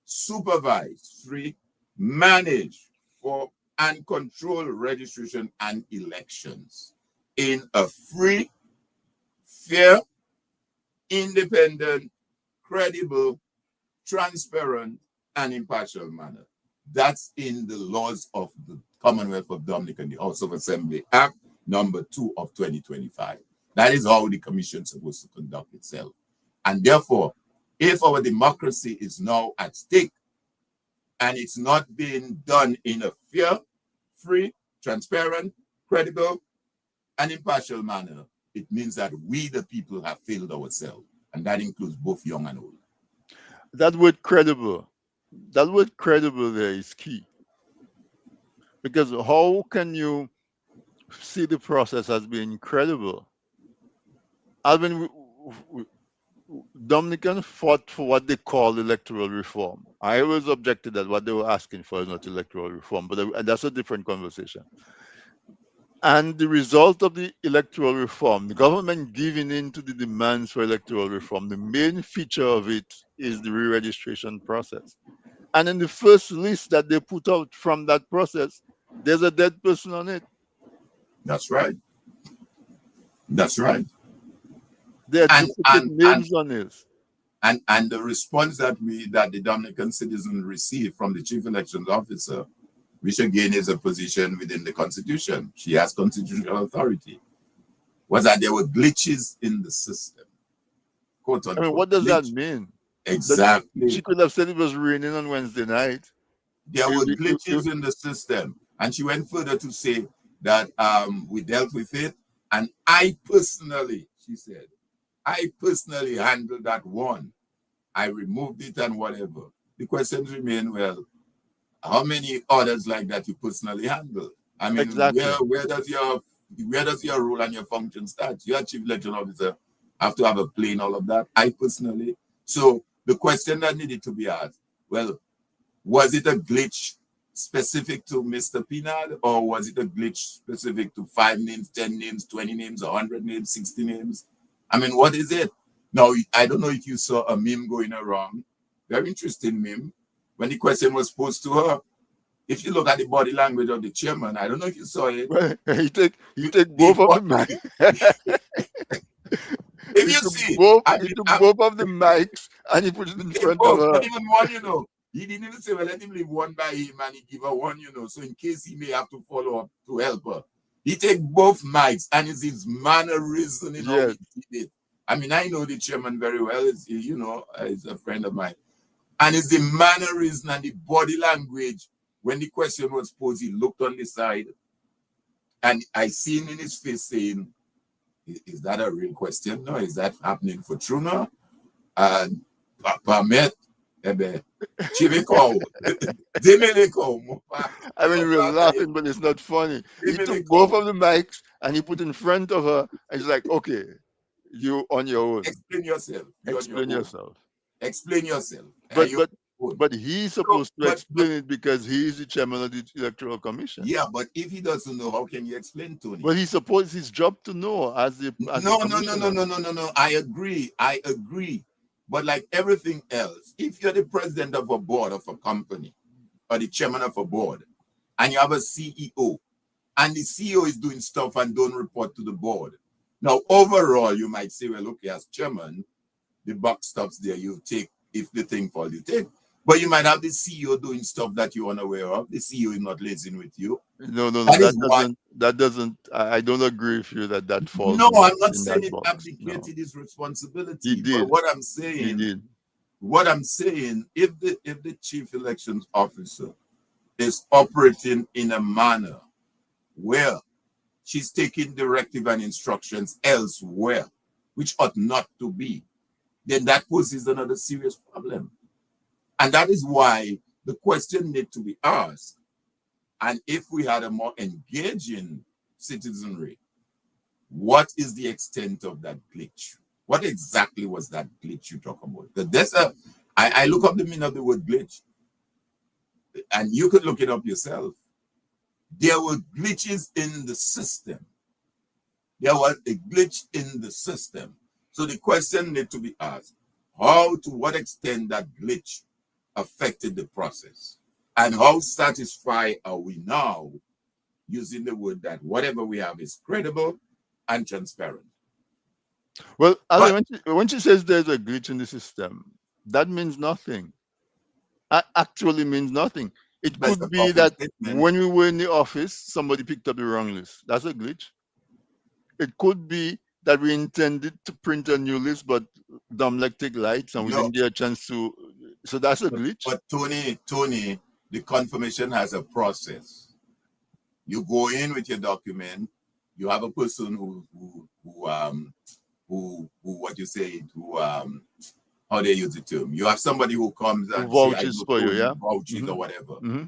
supervise, three, manage, four, and control registration and elections in a free, fair, independent, credible, transparent, and impartial manner. That's in the laws of the Commonwealth of Dominica and the House of Assembly Act number 2 of 2025. That is how the commission is supposed to conduct itself. And therefore, if our democracy is now at stake and it's not being done in a fair, free, transparent, credible, and impartial manner, it means that we, the people, have failed ourselves. And that includes both young and old. That word credible there is key. Because how can you see the process as being credible? Alvin, Dominican fought for what they call electoral reform. I always objected that what they were asking for is not electoral reform, but that's a different conversation. And the result of the electoral reform, the government giving in to the demands for electoral reform, the main feature of it is the re-registration process. And in the first list that they put out from that process, there's a dead person on it. That's right. That's right. There are And duplicate and and names on it. and the response that the Dominican citizen received from the chief elections officer, which again is a position within the constitution, she has constitutional authority, was that there were glitches in the system, quote I mean, unquote what does that glitch. mean? That she Exactly. could have said it was raining on Wednesday night. There were glitches in the system. And she went further to say that we dealt with it. And I personally, she said, I personally handled that one. I removed it and whatever. The questions remain, well, how many others like that you personally handle? I mean, Exactly. where does your role and your function start? You're a chief election officer, have to have a plane, all of that. I personally. So the question that needed to be asked, well, was it a glitch specific to Mr. Pinard, or was it a glitch specific to 5 names, 10 names, 20 names, 100 names, 60 names? I mean, what is it? Now, I don't know if you saw a meme going around, very interesting meme, when the question was posed to her. If you look at the body language of the chairman, I don't know if you saw it. Well, he take The, both of the mic. if you see, He took both of the mics and he put it in take front of both, her. not even one, you know. He didn't even say, well, let him leave one by him and he give her one, you know, so in case he may have to follow up to help her. He take both mics and it's his mannerism in how Yes, he did it. I mean, I know the chairman very well. It's, you know, he's a friend of mine. And it's the mannerism and the body language. When the question was posed, he looked on the side and I seen in his face saying, is that a real question? No, is that happening for true now? And Pamet, ebe, Chiviko, Demeleko, I mean, we're laughing, but it's not funny. He took both Demeleko. of the mics and he put in front of her, and she's like, "Okay, you on your own. Explain yourself. You're on your Explain own. yourself." Explain yourself. And But you're but on your own. but he's So, supposed to but explain it because he is the chairman of the electoral commission. yeah, but if he doesn't know, how can you explain, Tony? But he supposed his job to know as the No, no, no, no, commissioner. no, no, no, no. I agree. I agree. But like everything else, if you're the president of a board of a company or the chairman of a board and you have a CEO and the CEO is doing stuff and don't report to the board, Now, overall, you might say, well, okay, as chairman, the buck stops there. You take, if the thing falls, you take. But you might have the CEO doing stuff that you're unaware of. The CEO is not liaising with you. No, no, no. That is why. That doesn't. I don't agree with you that that falls No, I'm not in saying that it box. No, abdicated his he responsibility. But did. He did. what I'm saying, if the chief elections officer is operating in a manner where she's taking directive and instructions elsewhere, which ought not to be, then that poses another serious problem. And that is why the question needs to be asked. And if we had a more engaging citizenry, what is the extent of that glitch? What exactly was that glitch you talk about? Because I look up the meaning of the word glitch, and you could look it up yourself. There were glitches in the system. There was a glitch in the system. So the question needs to be asked, how, to what extent that glitch affected the process? And how satisfied are we now using the word that whatever we have is credible and transparent? Well, Ali, But when she says there's a glitch in the system, that means nothing. Actually means nothing. It that's a could be powerful that statement. when we were in the office, somebody picked up the wrong list. That's a glitch. It could be that we intended to print a new list, but Domlec take lights and we No, didn't get a chance to. So that's a glitch. but Tony, the confirmation has a process. You go in with your document. You have a person who what you say, how they use the term. You have somebody who comes Who and say, I vouches know for you, Tony, yeah? vouches Hmm. or whatever. Hmm.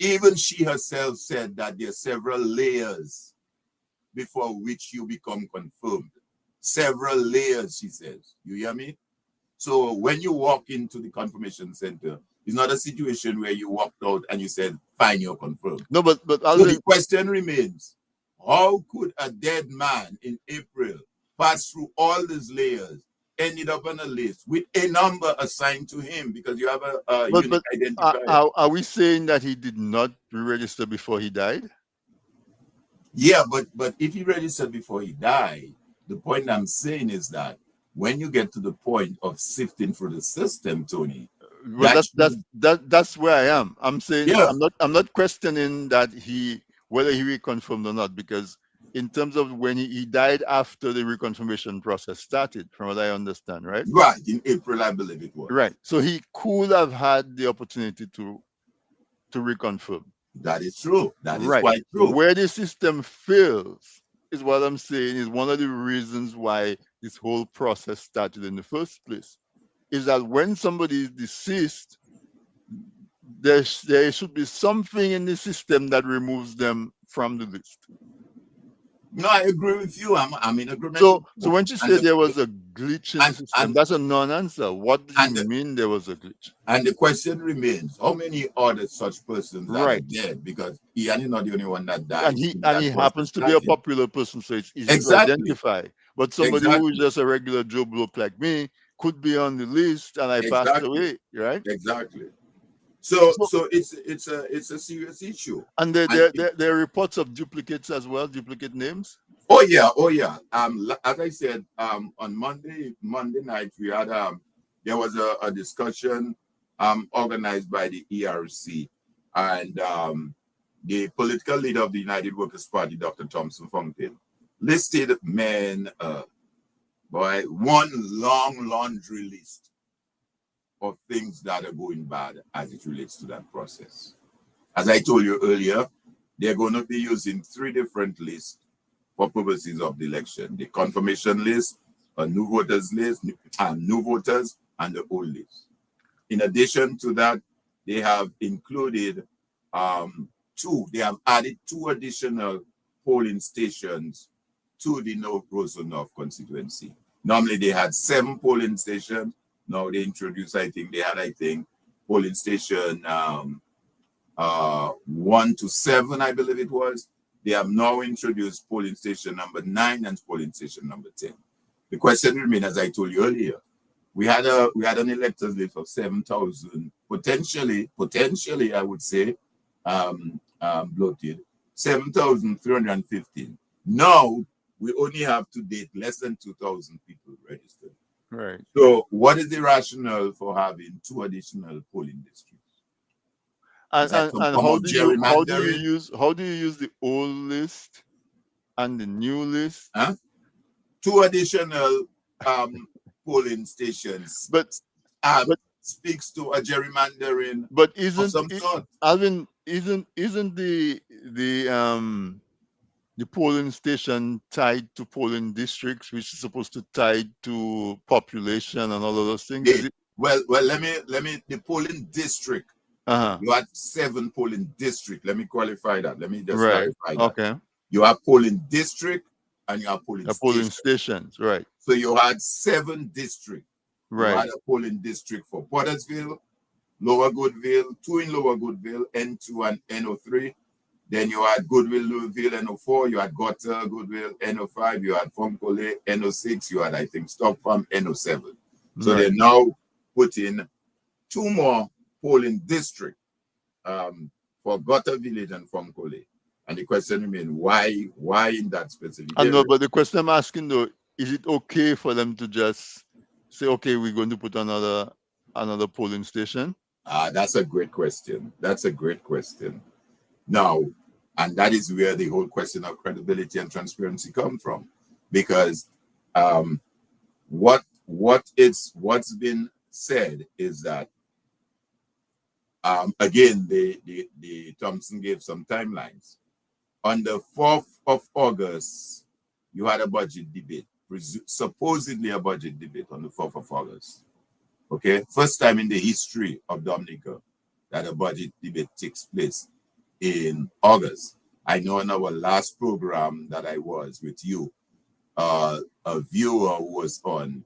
Even she herself said that there are several layers before which you become confirmed. Several layers, she says. You hear me? So when you walk into the confirmation center, it's not a situation where you walked out and you said, fine, you're confirmed. No, but So Alvin, the question remains, how could a dead man in April pass through all these layers, ended up on a list with a number assigned to him because you have a unique but identifier? are we saying that he did not re-register before he died? Yeah, but if he registered before he died, the point I'm saying is that when you get to the point of sifting through the system, Tony, Well, that should, that's where I am. I'm saying yeah, I'm not questioning that whether he reconfirmed or not, because in terms of when he died after the reconfirmation process started, from what I understand, right? right, in April, I believe it Right. was. So he could have had the opportunity to reconfirm. That is true. That is Right. quite true. Where the system fails is what I'm saying is one of the reasons why this whole process started in the first place. Is that when somebody is deceased, there should be something in the system that removes them from the list. No, I agree with you. I'm in agreement So with so you. when you And say the there was a glitch in the system, and that's a non-answer. What do you and the, mean there was a glitch? and the question remains: how many other such persons that are Right. dead? Because he is not the only one that And died since he that process happens to be a started. popular person, so it's easy to Exactly. identify. But somebody who is Exactly. just a regular Joe Bloke like me could be on the list and I passed Exactly. away, right? Exactly. So So it's a serious issue. and And there are reports of duplicates as well, duplicate names. oh yeah, oh yeah. As I said, on Monday night we had there was a discussion organized by the ERC and the political leader of the United Workers Party, Dr. Thompson Fontaine, listed men by one long laundry list of things that are going bad as it relates to that process. As I told you earlier, they're going to be using three different lists for purposes of the election: the confirmation list, a new voters list, new voters, and the old list. In addition to that, they have included they have added two additional polling stations to the North Roseau North constituency. Normally they had 7 polling stations. Now they introduced, I think, polling station 1 to 7, I believe it was. They have now introduced polling station number 9 and polling station number 10. The question remains, as I told you earlier, we had an electors list of 7,000 potentially I would say bloated 7,315. Now we only have to date less than 2,000 people registered. Right. So what is the rationale for having 2 additional polling districts? Is that some And form of gerrymandering? how do you use the old list and the new list? Huh? 2 additional um, polling stations But um, but speaks to a gerrymandering but of isn't some it, sort. Alvin, isn't the polling station tied to polling districts, which is supposed to tied to population and all of those things? Is Okay. it? Well, the polling district, Uh-huh. you had 7 polling district. Let me qualify that. Let me just Right. clarify that. Okay. You have polling district and you have polling The polling station. stations. Right. So you had 7 districts. You Right. had a polling district for Pottersville, Lower Goodville, 2 in Lower Goodville, N2 and N03. Then you had Goodwill, Louisville, N04. You had Gotter, Goodwill, N05. You had Funkole, N06. You had, I think, Stock Farm, N07. So Right. they're now putting 2 more polling districts for Gotter Village and Funkole. And the question remains, why in that specific I know, area? but the question I'm asking though, is it okay for them to just say, okay, we're going to put another polling station? That's a great question. That's a great question. Now, and that is where the whole question of credibility and transparency come from, because um, what's been said is that again the Thompson gave some timelines. On the 4th of August, you had a budget debate, supposedly a budget debate on the 4th of August. Okay, first time in the history of Dominica that a budget debate takes place in August. I know in our last program that I was with you, a viewer who was on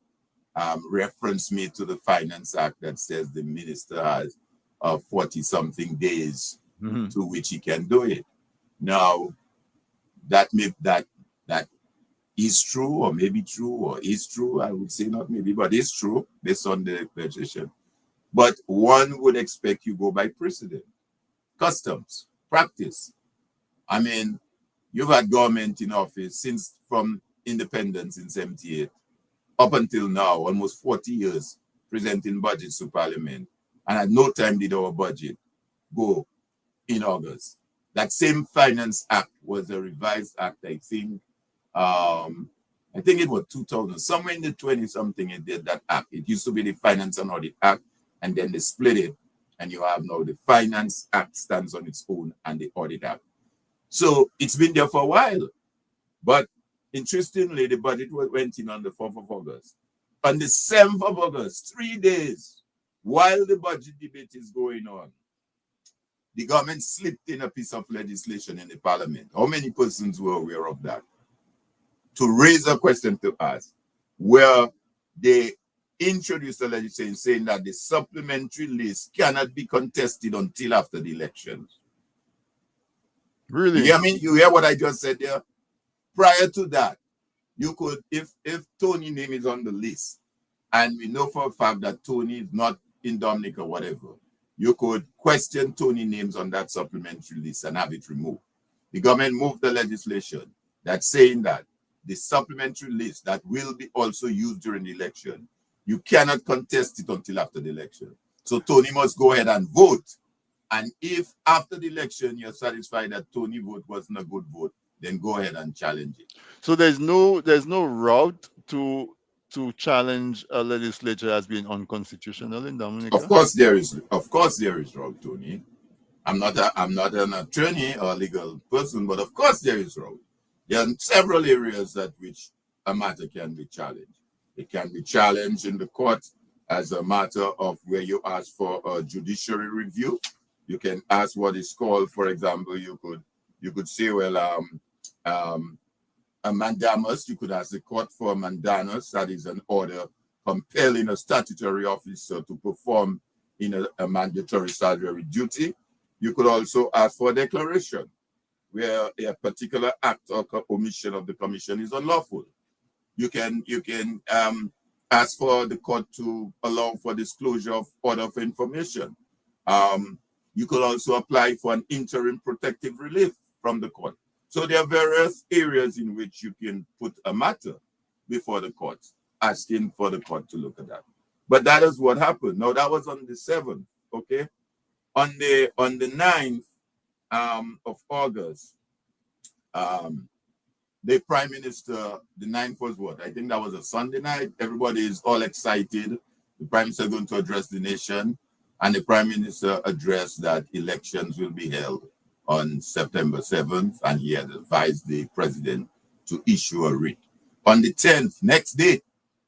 referenced me to the Finance Act that says the minister has 40 something days Mm-hmm. to which he can do it. Now, that is true, or maybe true, or is true. I would say not maybe, but it's true based on the legislation. But one would expect you go by precedent, customs, practice. I mean, you've had government in office since from independence in 78 up until now, almost 40 years, presenting budgets to Parliament. And at no time did our budget go in August. That same Finance Act was a revised act, I think it was 2000, somewhere in the 20 something it did that act. It used to be the Finance and Audit Act, and then they split it, and you have now the Finance Act stands on its own and the Audit Act. So it's been there for a while. But interestingly, the budget went in on the 4th of August. On the 7th of August, 3 days while the budget debate is going on, the government slipped in a piece of legislation in the parliament. How many persons were aware of that? To raise a question to us, where they introduced a legislation saying that the supplementary list cannot be contested until after the elections. You Really? hear me? You hear what I just said there? Prior to that, you could, if Tony's name is on the list, and we know for a fact that Tony is not in Dominic or whatever, you could question Tony names on that supplementary list and have it removed. The government moved the legislation that's saying that the supplementary list that will be also used during the election, you cannot contest it until after the election. So Tony must go ahead and vote. And if after the election you're satisfied that Tony vote wasn't a good vote, then go ahead and challenge it. So there's no route to challenge a legislature as being unconstitutional in Of Dominica? course there is. Of course there is, Rob Tony. I'm not an attorney or legal person, but of course there is road. There are several areas that which a matter can be challenged. It can be challenged in the court as a matter of where you ask for a judiciary review. You can ask what is called, for example, you could say, well, a mandamus. You could ask the court for a mandamus, that is an order compelling a statutory officer to perform in a mandatory statutory duty. You could also ask for a declaration where a particular act or omission of the commission is unlawful. You can ask for the court to allow for disclosure of order of information. You could also apply for an interim protective relief from the court. So there are various areas in which you can put a matter before the courts, asking for the court to look at that. But that is what happened. Now that was on the 7th, okay? On the 9th of August, the Prime Minister, the 9th was what? I think that was a Sunday night. Everybody is all excited. The Prime Minister going to address the nation, and the Prime Minister addressed that elections will be held on September 7th, and he had advised the President to issue a writ. On the 10th, next day,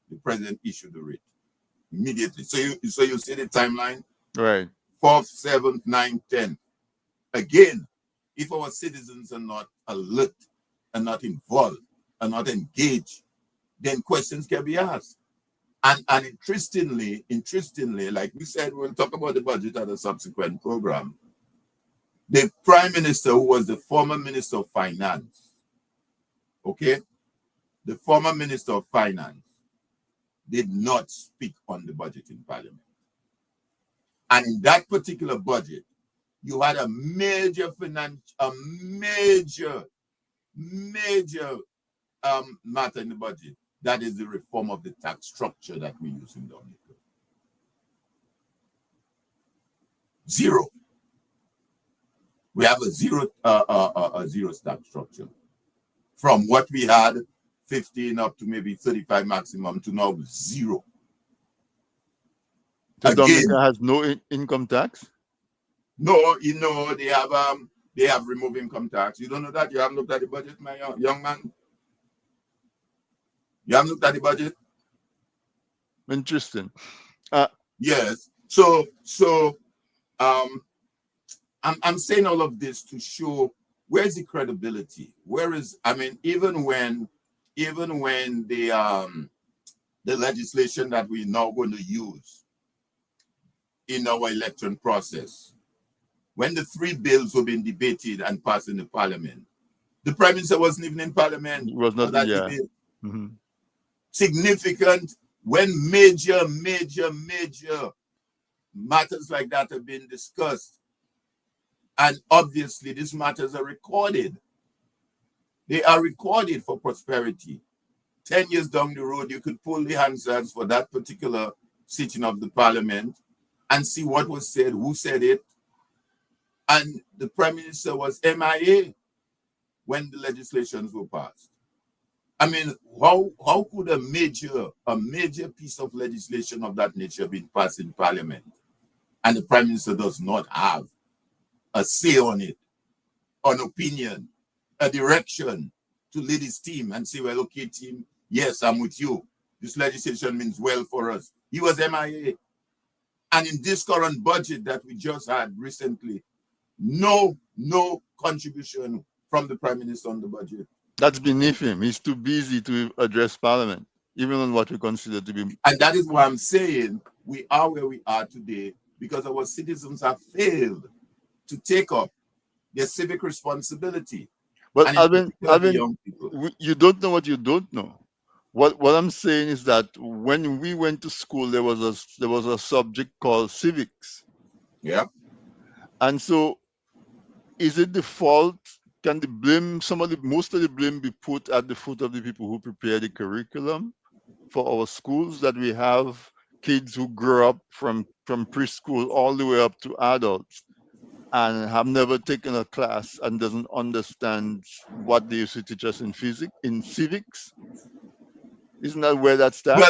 the President issued the writ immediately. So you see the timeline? Right. 4th, 7th, 9th, 10th. Again, if our citizens are not alert, are not involved, are not engaged, then questions can be asked. And interestingly, like we said, we'll talk about the budget at a subsequent program. The Prime Minister, who was the former Minister of Finance, okay, the former Minister of Finance did not speak on the budget in Parliament. And in that particular budget, you had a major matter in the budget. That is the reform of the tax structure that we use in Dominica. Zero. We have a zero tax structure. From what we had, 15 up to maybe 35 maximum, to now zero. So Again, Dominica has no income tax? No, they have removed income tax. You don't know that? You haven't looked at the budget, my young man? You haven't looked at the budget? Interesting. Yes. So I'm saying all of this to show where's the credibility? Even when the legislation that we're now going to use in our election process, when the 3 bills were being debated and passed in the Parliament, the Prime Minister wasn't even in Parliament. It was not, for that yeah. debate. Mm-hmm. Significant when major matters like that have been discussed. And obviously, these matters are recorded. They are recorded for prosperity. 10 years down the road, you could pull the Hansards for that particular sitting of the Parliament and see what was said, who said it. And the Prime Minister was MIA when the legislations were passed. I mean, how could a major piece of legislation of that nature be passed in Parliament and the Prime Minister does not have a say on it, an opinion, a direction to lead his team and say, well, okay, team, yes, I'm with you. This legislation means well for us. He was MIA. And in this current budget that we just had recently, no contribution from the Prime Minister on the budget. That's beneath him. He's too busy to address Parliament, even on what we consider to be. And that is why I'm saying we are where we are today because our citizens have failed to take up their civic responsibility. But Alvin, you don't know what you don't know. What I'm saying is that when we went to school, there was a subject called civics. Yeah. And so, is it the fault? Can most of the blame be put at the foot of the people who prepare the curriculum for our schools, that we have kids who grow up from preschool all the way up to adults and have never taken a class and doesn't understand what they used to teach us in civics? Isn't that where that starts?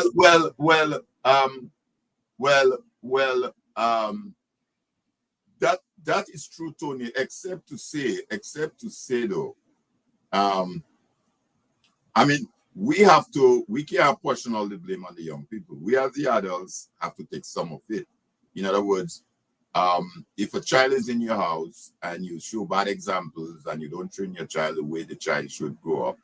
That is true, Tony, except to say though, we can't portion all the blame on the young people. We as the adults have to take some of it. In other words, if a child is in your house and you show bad examples and you don't train your child the way the child should grow up,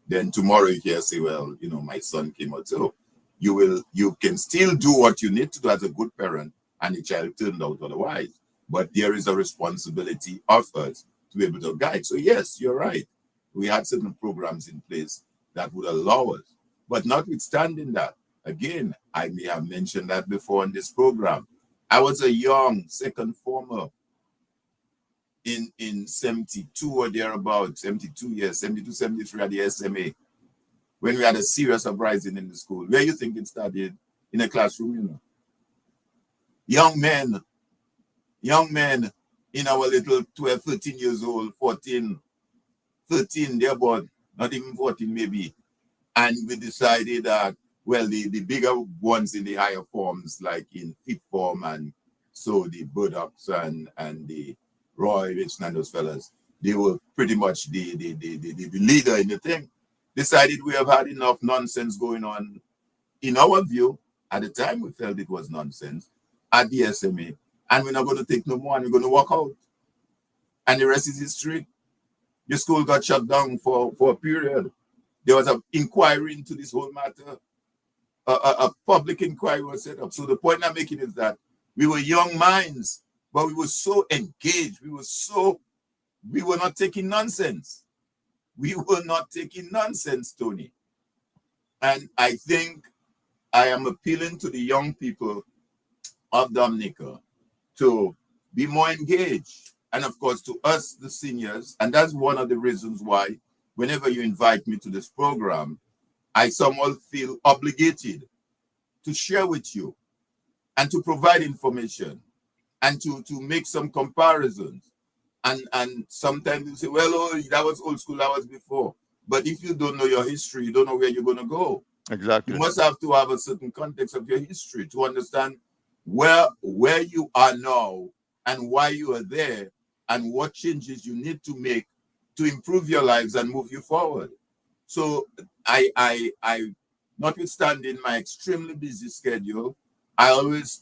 then tomorrow you can say, well, my son came out. So you can still do what you need to do as a good parent and the child turned out otherwise. But there is a responsibility of us to be able to guide. So yes, you're right. We had certain programs in place that would allow us. But notwithstanding that, again, I may have mentioned that before in this program, I was a young second former in 72 or thereabout, 72 years, 72, 73 at the SMA, when we had a serious uprising in the school. Where you think it started? In a classroom, you know. Young men in our little 12, 13 years old, 14, 13, thereabout, not even 14 maybe. And we decided that, well, the bigger ones in the higher forms, like in fifth form, and so the Bulldogs and the Roy Richardson and those fellas, they were pretty much the leader in the thing. Decided we have had enough nonsense going on. In our view, at the time we felt it was nonsense at the SMA, and we're not going to take no more, and we're going to walk out. And the rest is history. The school got shut down for a period. There was an inquiry into this whole matter. A public inquiry was set up. So the point I'm making is that we were young minds, but we were so engaged. We were not taking nonsense. We were not taking nonsense, Tony. And I think I am appealing to the young people of Dominica to be more engaged. And of course, to us, the seniors. And that's one of the reasons why whenever you invite me to this program, I somehow feel obligated to share with you and to provide information and to make some comparisons. And sometimes you say, well, oh, that was old school, that was before. But if you don't know your history, you don't know where you're going to go. Exactly. You must have to have a certain context of your history to understand where you are now and why you are there and what changes you need to make to improve your lives and move you forward. So I notwithstanding my extremely busy schedule, I always,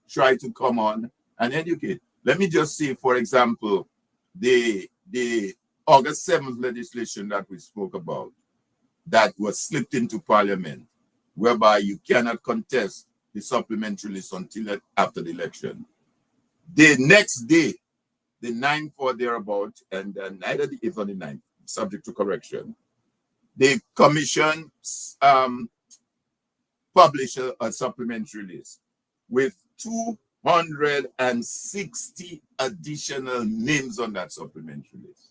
try to come on and educate. Let me just say, for example, the August 7th legislation that we spoke about that was slipped into Parliament, whereby you cannot contest the supplementary list until after the election. The next day, the 9th or thereabout, and neither the 8th or the 9th, subject to correction, the commission published a supplementary list with 260 additional names on that supplementary list.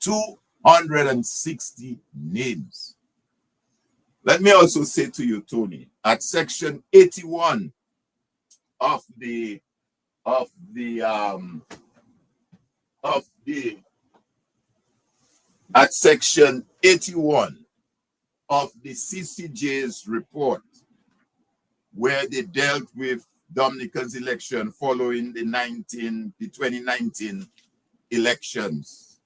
260 names. Let me also say to you, Tony, at section 81 of the at section 81 of the CCJ's report, where they dealt with Dominica's election following the 2019 elections,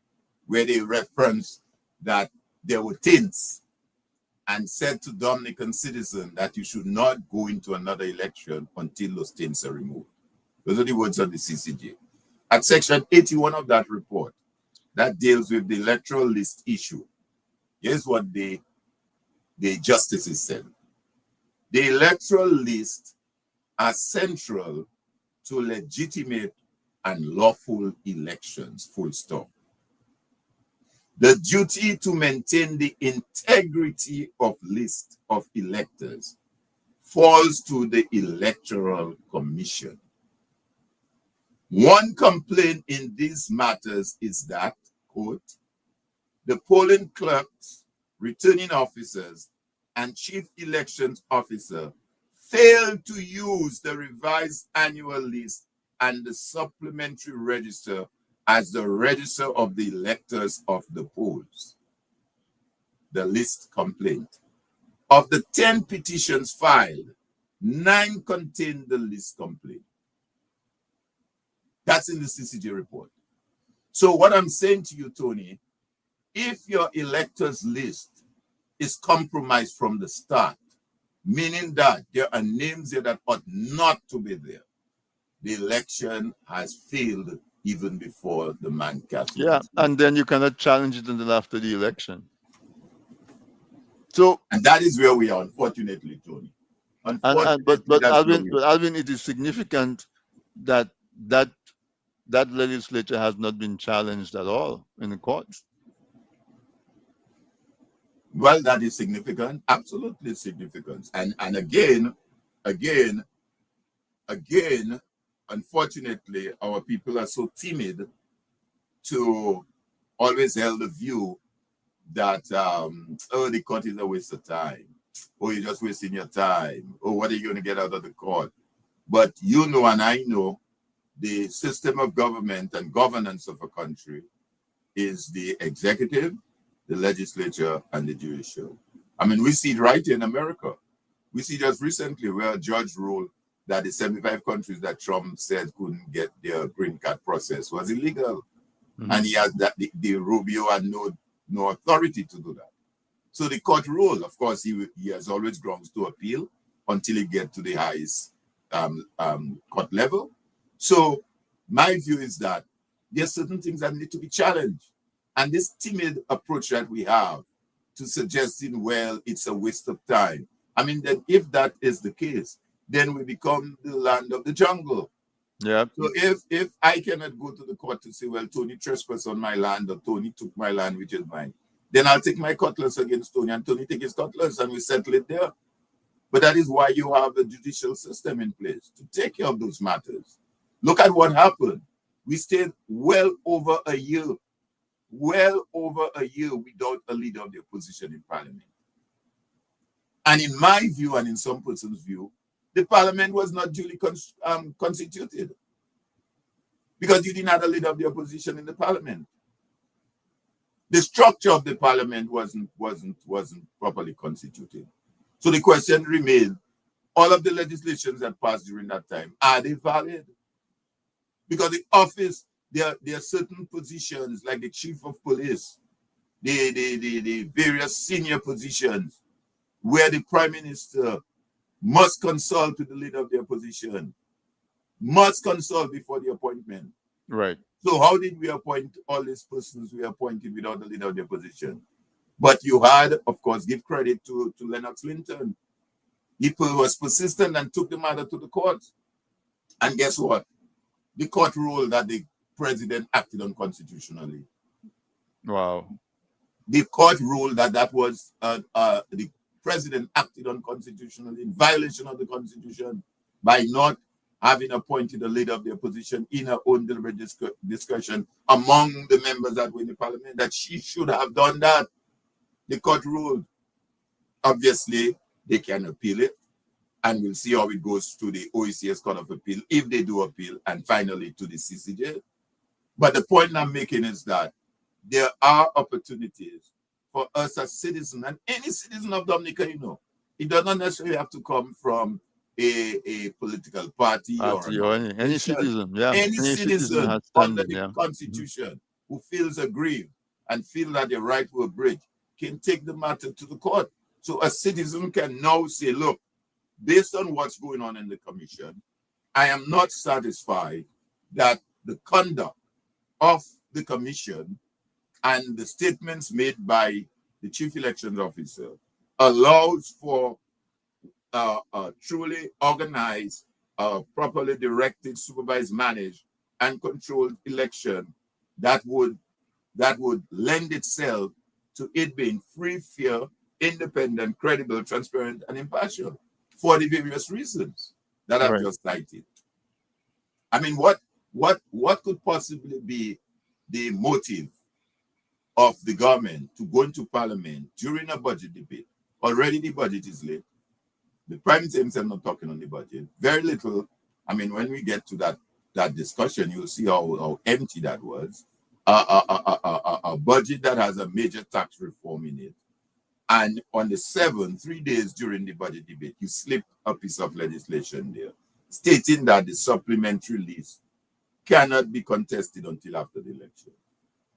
where they referenced that there were taints and said to Dominican citizens that you should not go into another election until those taints are removed. Those are the words of the CCJ. At section 81 of that report, that deals with the electoral list issue, here's what the justices said. The electoral list are central to legitimate and lawful elections, full stop. The duty to maintain the integrity of list of electors falls to the Electoral Commission. One complaint in these matters is that, quote, the polling clerks, returning officers, and chief elections officer failed to use the revised annual list and the supplementary register as the register of the electors of the polls. The list complaint. Of the 10 petitions filed, 9 contained the list complaint. That's in the CCJ report. So what I'm saying to you, Tony, if your electors list is compromised from the start, meaning that there are names there that ought not to be there, the election has failed even before the man cast. Yeah, and then you cannot challenge it until after the election. So, and that is where we are, unfortunately, Tony. But Alvin, it is significant that legislature has not been challenged at all in the courts. Well, that is significant, absolutely significant. And again, unfortunately, our people are so timid to always held the view that, oh, the court is a waste of time. Oh, you're just wasting your time. Oh, what are you going to get out of the court? But you know, and I know, the system of government and governance of a country is the executive, the legislature, and the judicial. I mean, we see it right here in America. We see just recently where a judge ruled that the 75 countries that Trump said couldn't get their green card process was illegal. Mm-hmm. And he has that the Rubio had no authority to do that. So the court ruled. Of course, he has always grounds to appeal until he gets to the highest court level. So my view is that there are certain things that need to be challenged. And this timid approach that we have to suggesting, well, it's a waste of time. I mean, then if that is the case, then we become the land of the jungle. Yeah. So if I cannot go to the court to say, well, Tony trespassed on my land, or Tony took my land, which is mine, then I'll take my cutlass against Tony, and Tony take his cutlass, and we settle it there. But that is why you have a judicial system in place to take care of those matters. Look at what happened. We stayed well over a year without a leader of the opposition in parliament. And in my view, and in some person's view, the parliament was not duly constituted because you didn't have a leader of the opposition in the parliament. The structure of the parliament wasn't properly constituted. So the question remains, all of the legislations that passed during that time, are they valid? Because the office, there are certain positions like the chief of police, the various senior positions where the prime minister must consult with the leader of the opposition, must consult before the appointment. Right. So how did we appoint all these persons we appointed without the leader of the opposition? But you had, of course, give credit to Lennox Linton. He was persistent and took the matter to the court. And guess what? The court ruled that the president acted unconstitutionally. Wow. The court ruled that was the president acted unconstitutionally in violation of the Constitution by not having appointed a leader of the opposition in her own deliberate discussion among the members that were in the parliament, that she should have done that. The court ruled. Obviously, they can appeal it, and we'll see how it goes to the OECS Court of Appeal, if they do appeal, and finally to the CCJ. But the point I'm making is that there are opportunities for us as citizens, and any citizen of Dominica, you know, it does not necessarily have to come from a political party or any citizen, yeah. Any citizen has under standing, the yeah. Constitution who feels aggrieved and feel that their right to a bridge can take the matter to the court. So a citizen can now say, look, based on what's going on in the commission, I am not satisfied that the conduct of the commission and the statements made by the chief elections officer allows for a truly organized, properly directed, supervised, managed, and controlled election that would lend itself to it being free, fair, independent, credible, transparent, and impartial for the various reasons that I've just cited. I mean, what could possibly be the motive of the government to go into parliament during a budget debate? Already the budget is late. The prime minister himself not talking on the budget. Very little. I mean, when we get to that discussion, you'll see how empty that was. A budget that has a major tax reform in it. And on the 7th, 3 days during the budget debate, you slip a piece of legislation there stating that the supplementary list cannot be contested until after the election.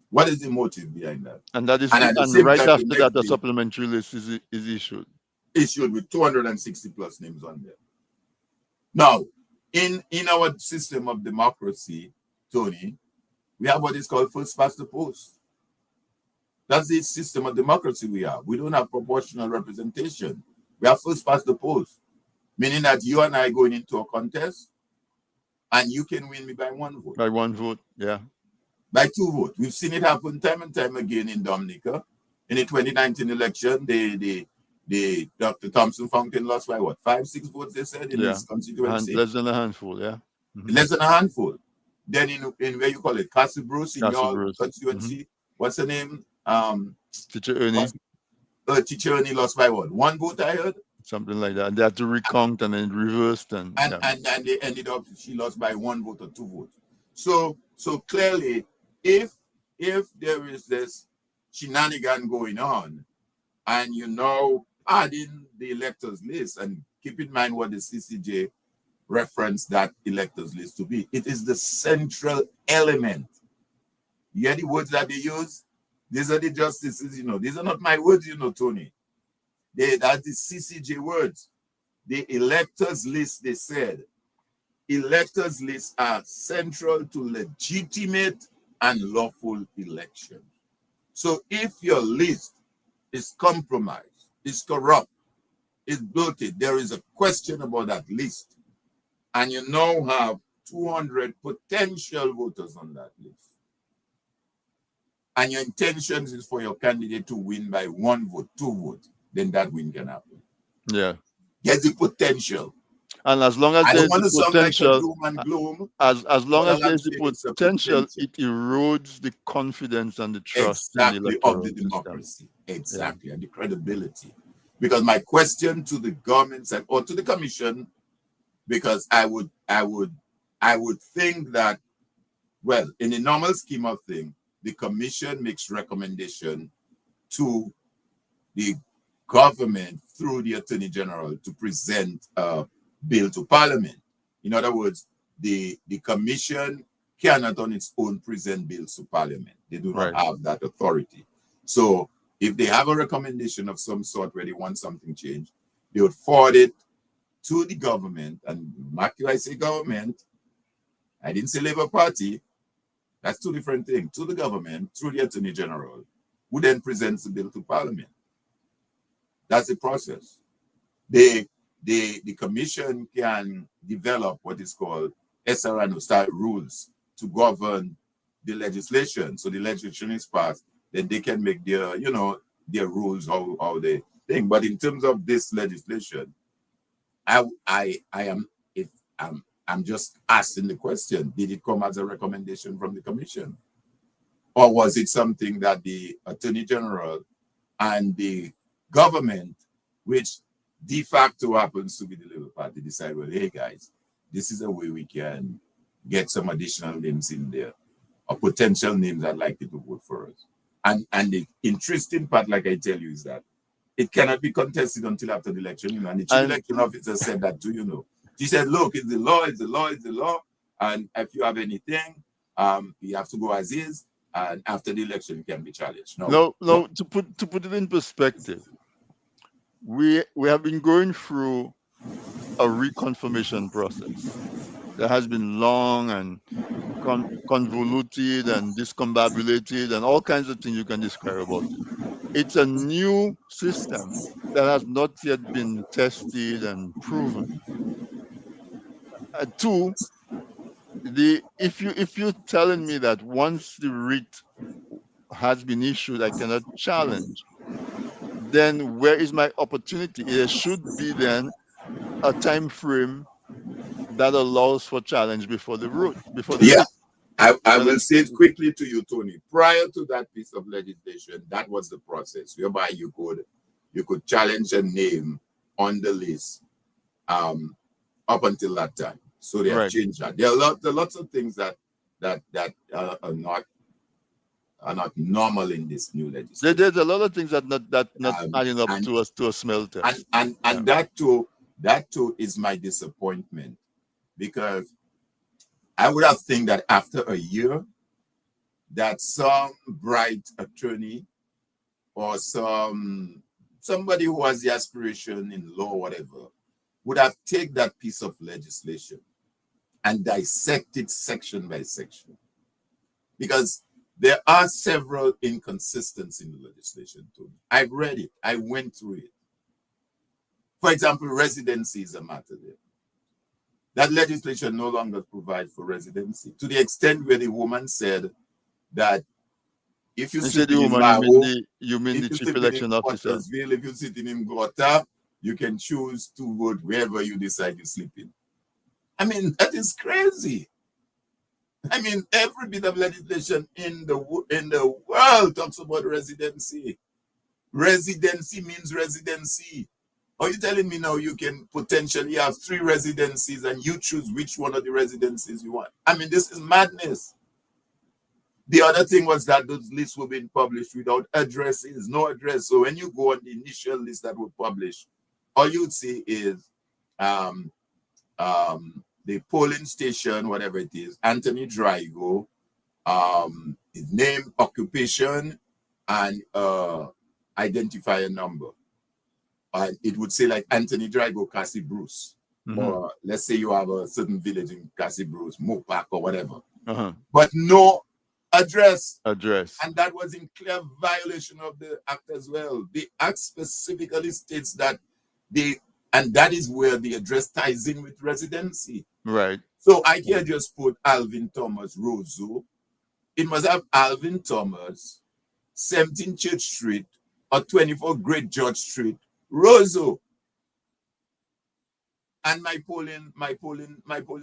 What is the motive behind that? And that is, and right after that, the supplementary list is issued. Issued with 260 plus names on there. Now, in our system of democracy, Tony, we have what is called first past the post. That's the system of democracy we have. We don't have proportional representation. We have first past the post, meaning that you and I going into a contest, and you can win me by 1 vote. By 1 vote, yeah. By 2 votes. We've seen it happen time and time again in Dominica. In the 2019 election, Dr. Thompson Fountain lost by what, 5-6 votes, they said, in his constituency? Less than a handful, yeah. Mm-hmm. less than a handful. Then in where you call it, Castle Bruce in Castle your Bruce. Mm-hmm. constituency, what's the name? Teacher Ernie, What's Teacher only lost by what? One vote I heard, something like that. And they had to recount and then reversed and and yeah. and they ended up she lost by one vote or two votes. So clearly, if there is this shenanigan going on, and you know adding the electors list, and keep in mind what the CCJ referenced that electors list to be. It is the central element. You hear the words that they use? These are the justices, These are not my words, Tony. That's the CCJ words. The electors list, they said, electors lists are central to legitimate and lawful election. So if your list is compromised, is corrupt, is bloated, there is a question about that list, and you now have 200 potential voters on that list, and your intentions is for your candidate to win by one vote, two votes, then that win can happen. Yeah. There's the potential. And as long as I don't there's want the to sound like a potential, doom and gloom, as long but as all I'm there's the saying it's a potential, potential. it erodes the confidence and the trust in the Exactly, of the electoral system. democracy. Yeah. Exactly, and the credibility. Because my question to the government or to the commission, because I would think that, well, in the normal scheme of things, the commission makes recommendation to the government through the Attorney General to present a bill to Parliament. In other words, the commission cannot on its own present bills to Parliament. They do not Right. have that authority. So if they have a recommendation of some sort where they want something changed, they would forward it to the government. And mark you, I say government, I didn't say Labour Party. That's two different things. To the government, through the Attorney General, who then presents the bill to Parliament. That's the process. The commission can develop what is called SRNO style rules to govern the legislation. So the legislation is passed, then they can make their rules how they think. But in terms of this legislation, I'm just asking the question: did it come as a recommendation from the commission, or was it something that the Attorney General and the government, which de facto happens to be the Labour Party, decide, well, hey guys, this is a way we can get some additional names in there, or potential names that likely to vote for us. And the interesting part, like I tell you, is that it cannot be contested until after the election, and the chief election officer said that too, She said, look, it's the law, it's the law, it's the law. And if you have anything, you have to go as is, and after the election it can be challenged. No, to put it in perspective, we have been going through a reconfirmation process that has been long and convoluted and discombobulated and all kinds of things you can describe about it. It's a new system that has not yet been tested and proven. Two, if you're telling me that once the writ has been issued, I cannot challenge, then where is my opportunity? There should be then a time frame that allows for challenge before the route, before the Yeah, writ. I will say it quickly to you, Tony. Prior to that piece of legislation, that was the process whereby you could challenge a name on the list up until that time. So they have Right. changed that. There are lots of things that are not normal in this new legislation. There's a lot of things that not adding up and to a smell test. and that too is my disappointment, because I would have think that after a year that some bright attorney or somebody who has the aspiration in law, whatever, would have taken that piece of legislation and dissect it section by section. Because there are several inconsistencies in the legislation too. I've read it, I went through it. For example, residency is a matter there. That legislation no longer provides for residency, to the extent where the woman said that if you sit in Lao, you mean if the you chief sit in election officer. Pottersville, if you sit in Gotha, you can choose to vote wherever you decide you sleep in. I mean, that is crazy. I mean, every bit of legislation in the world talks about residency. Residency means residency. Are you telling me now you can potentially have 3 residencies and you choose which one of the residencies you want? I mean, this is madness. The other thing was that those lists were being published without addresses, no address. So when you go on the initial list that were published, all you'd see is um, the polling station, whatever it is, Anthony Drigo, his name, occupation, and identifier number. It would say like Anthony Drigo, Cassie Bruce. Or let's say you have a certain village in Cassie Bruce, Mopak or whatever. But no address. And that was in clear violation of the act as well. The act specifically states that and that is where the address ties in with residency. Right. So I can't just put Alvin Thomas Roseau. It must have Alvin Thomas, 17 Church Street, or 24 Great George Street, Roseau. And my polling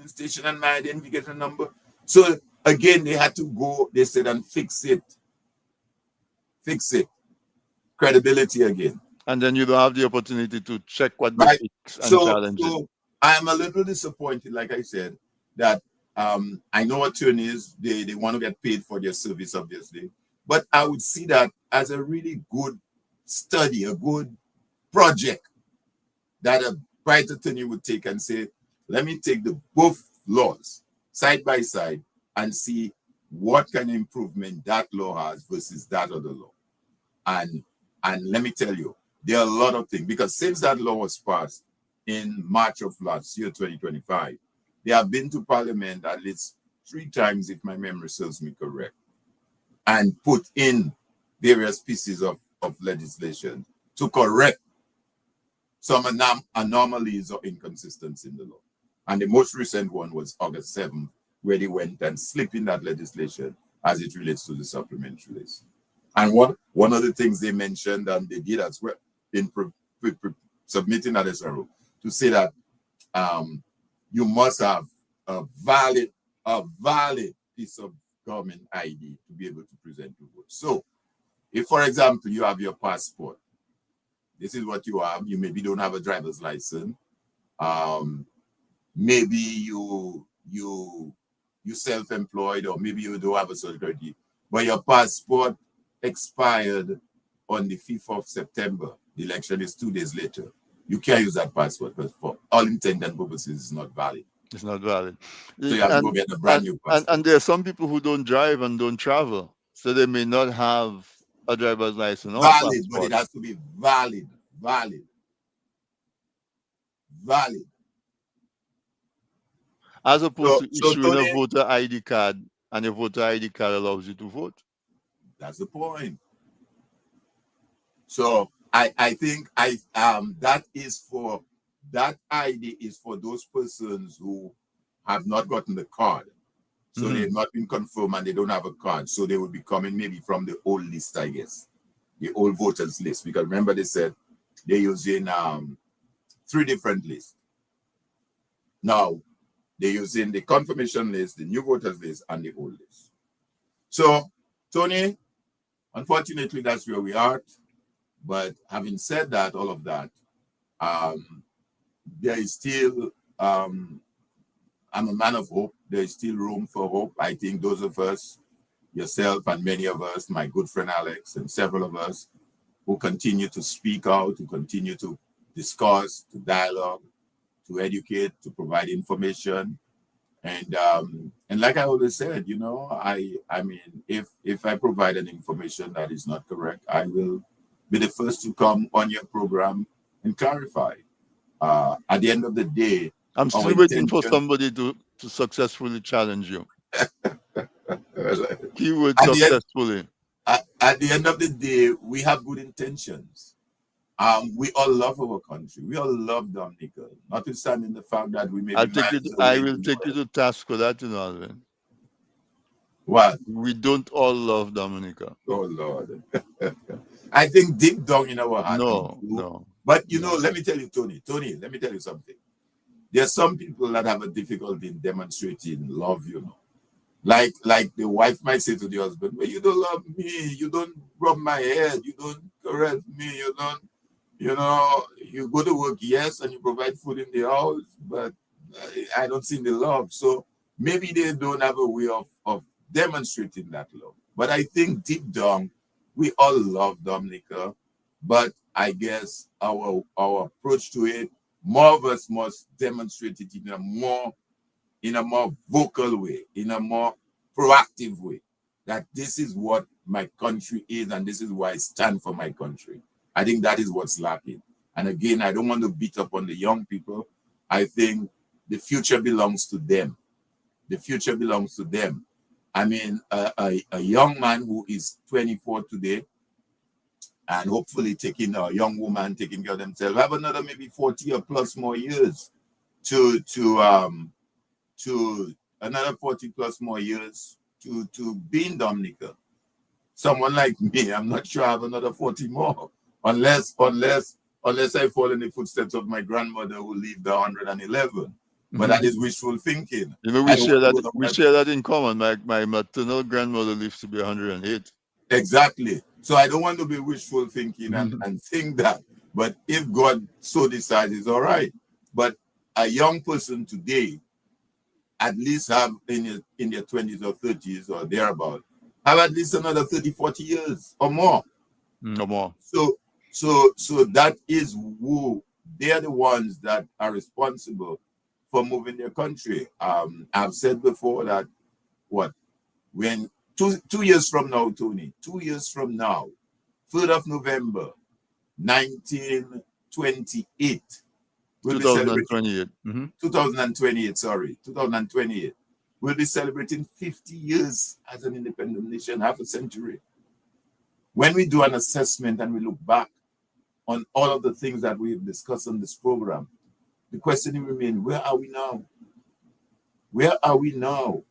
station and my identification number. So again, they had to go, they said, and fix it. Fix it. Credibility again. And then you don't have the opportunity to check what they fix and challenge it. So I'm a little disappointed, like I said, that I know attorneys, they want to get paid for their service, obviously. But I would see that as a really good study, a good project that a bright attorney would take and say, let me take the both laws side by side and see what kind of improvement that law has versus that other law. And let me tell you, there are a lot of things, because since that law was passed in March of last year, 2025, they have been to Parliament at least 3 times, if my memory serves me correct, and put in various pieces of legislation to correct some anomalies or inconsistencies in the law. And the most recent one was August 7th, where they went and slipped in that legislation as it relates to the supplementary list. And one of the things they mentioned, and they did as well in submitting that SRO, to say that you must have a valid piece of government ID to be able to present to vote. So, if, for example, you have your passport, this is what you have. You maybe don't have a driver's license. Maybe you self-employed, or maybe you don't have a social security, but your passport expired on the 5th of September. The election is 2 days later. You can't use that passport because for all intents and purposes, it's not valid. It's not valid. So you have to go get a brand new passport. And there are some people who don't drive and don't travel, so they may not have a driver's license or valid, passport. but it has to be valid. As opposed to issuing a voter ID card, and a voter ID card allows you to vote. That's the point. So I think that ID is for those persons who have not gotten the card. So they've not been confirmed and they don't have a card. So they will be coming maybe from the old list, I guess. The old voters list. Because remember they said they're using 3 different lists. Now, they're using the confirmation list, the new voters list, and the old list. So, Tony, unfortunately, that's where we are. But having said that, all of that, there is still, I'm a man of hope. There is still room for hope. I think those of us, yourself and many of us, my good friend Alex and several of us, who continue to speak out, who continue to discuss, to dialogue, to educate, to provide information. And like I always said, you know, I mean, if I provide an information that is not correct, I will be the first to come on your program and clarify. At the end of the day, I'm still waiting for somebody to successfully challenge you. Keyword successfully. At the end of the day, we have good intentions. We all love our country. We all love Dominica. Notwithstanding the fact that we may I will take you to task for that, you know, Alvin. What? We don't all love Dominica. Oh, Lord. I think deep down in our heart. No. But, you know, let me tell you, Tony, let me tell you something. There's some people that have a difficulty in demonstrating love, you know. Like the wife might say to the husband, well, you don't love me, you don't rub my head, you don't caress me, you don't, you know, you go to work, yes, and you provide food in the house, but I don't see the love. So maybe they don't have a way of demonstrating that love. But I think deep down, we all love Dominica, but I guess our approach to it, more of us must demonstrate it in a more vocal way, in a more proactive way, that this is what my country is and this is why I stand for my country. I think that is what's lacking. And again, I don't want to beat up on the young people. I think the future belongs to them. The future belongs to them. I mean, a young man who is 24 today and hopefully taking a young woman taking care of themselves have another maybe 40 or plus more years to another 40 plus more years to be in Dominica. Someone like me, I'm not sure I have another 40 more, unless I fall in the footsteps of my grandmother who lived 111. But that is wishful thinking. You know, I don't want to go down we that. share that in common. My maternal grandmother lives to be 108. Exactly. So I don't want to be wishful thinking and think that. But if God so decides, it's all right. But a young person today at least have in their 20s or 30s or thereabout, have at least another 30, 40 years or more. No more. So that is who they are the ones that are responsible for moving their country. I've said before that what when 2 years from now, Tony, 2 years from now, 3rd of November, 1928, we'll be celebrating 2028. 2028, sorry, 2028. We'll be celebrating 50 years as an independent nation, half a century. When we do an assessment and we look back on all of the things that we've discussed on this program, the question remains, where are we now? Where are we now?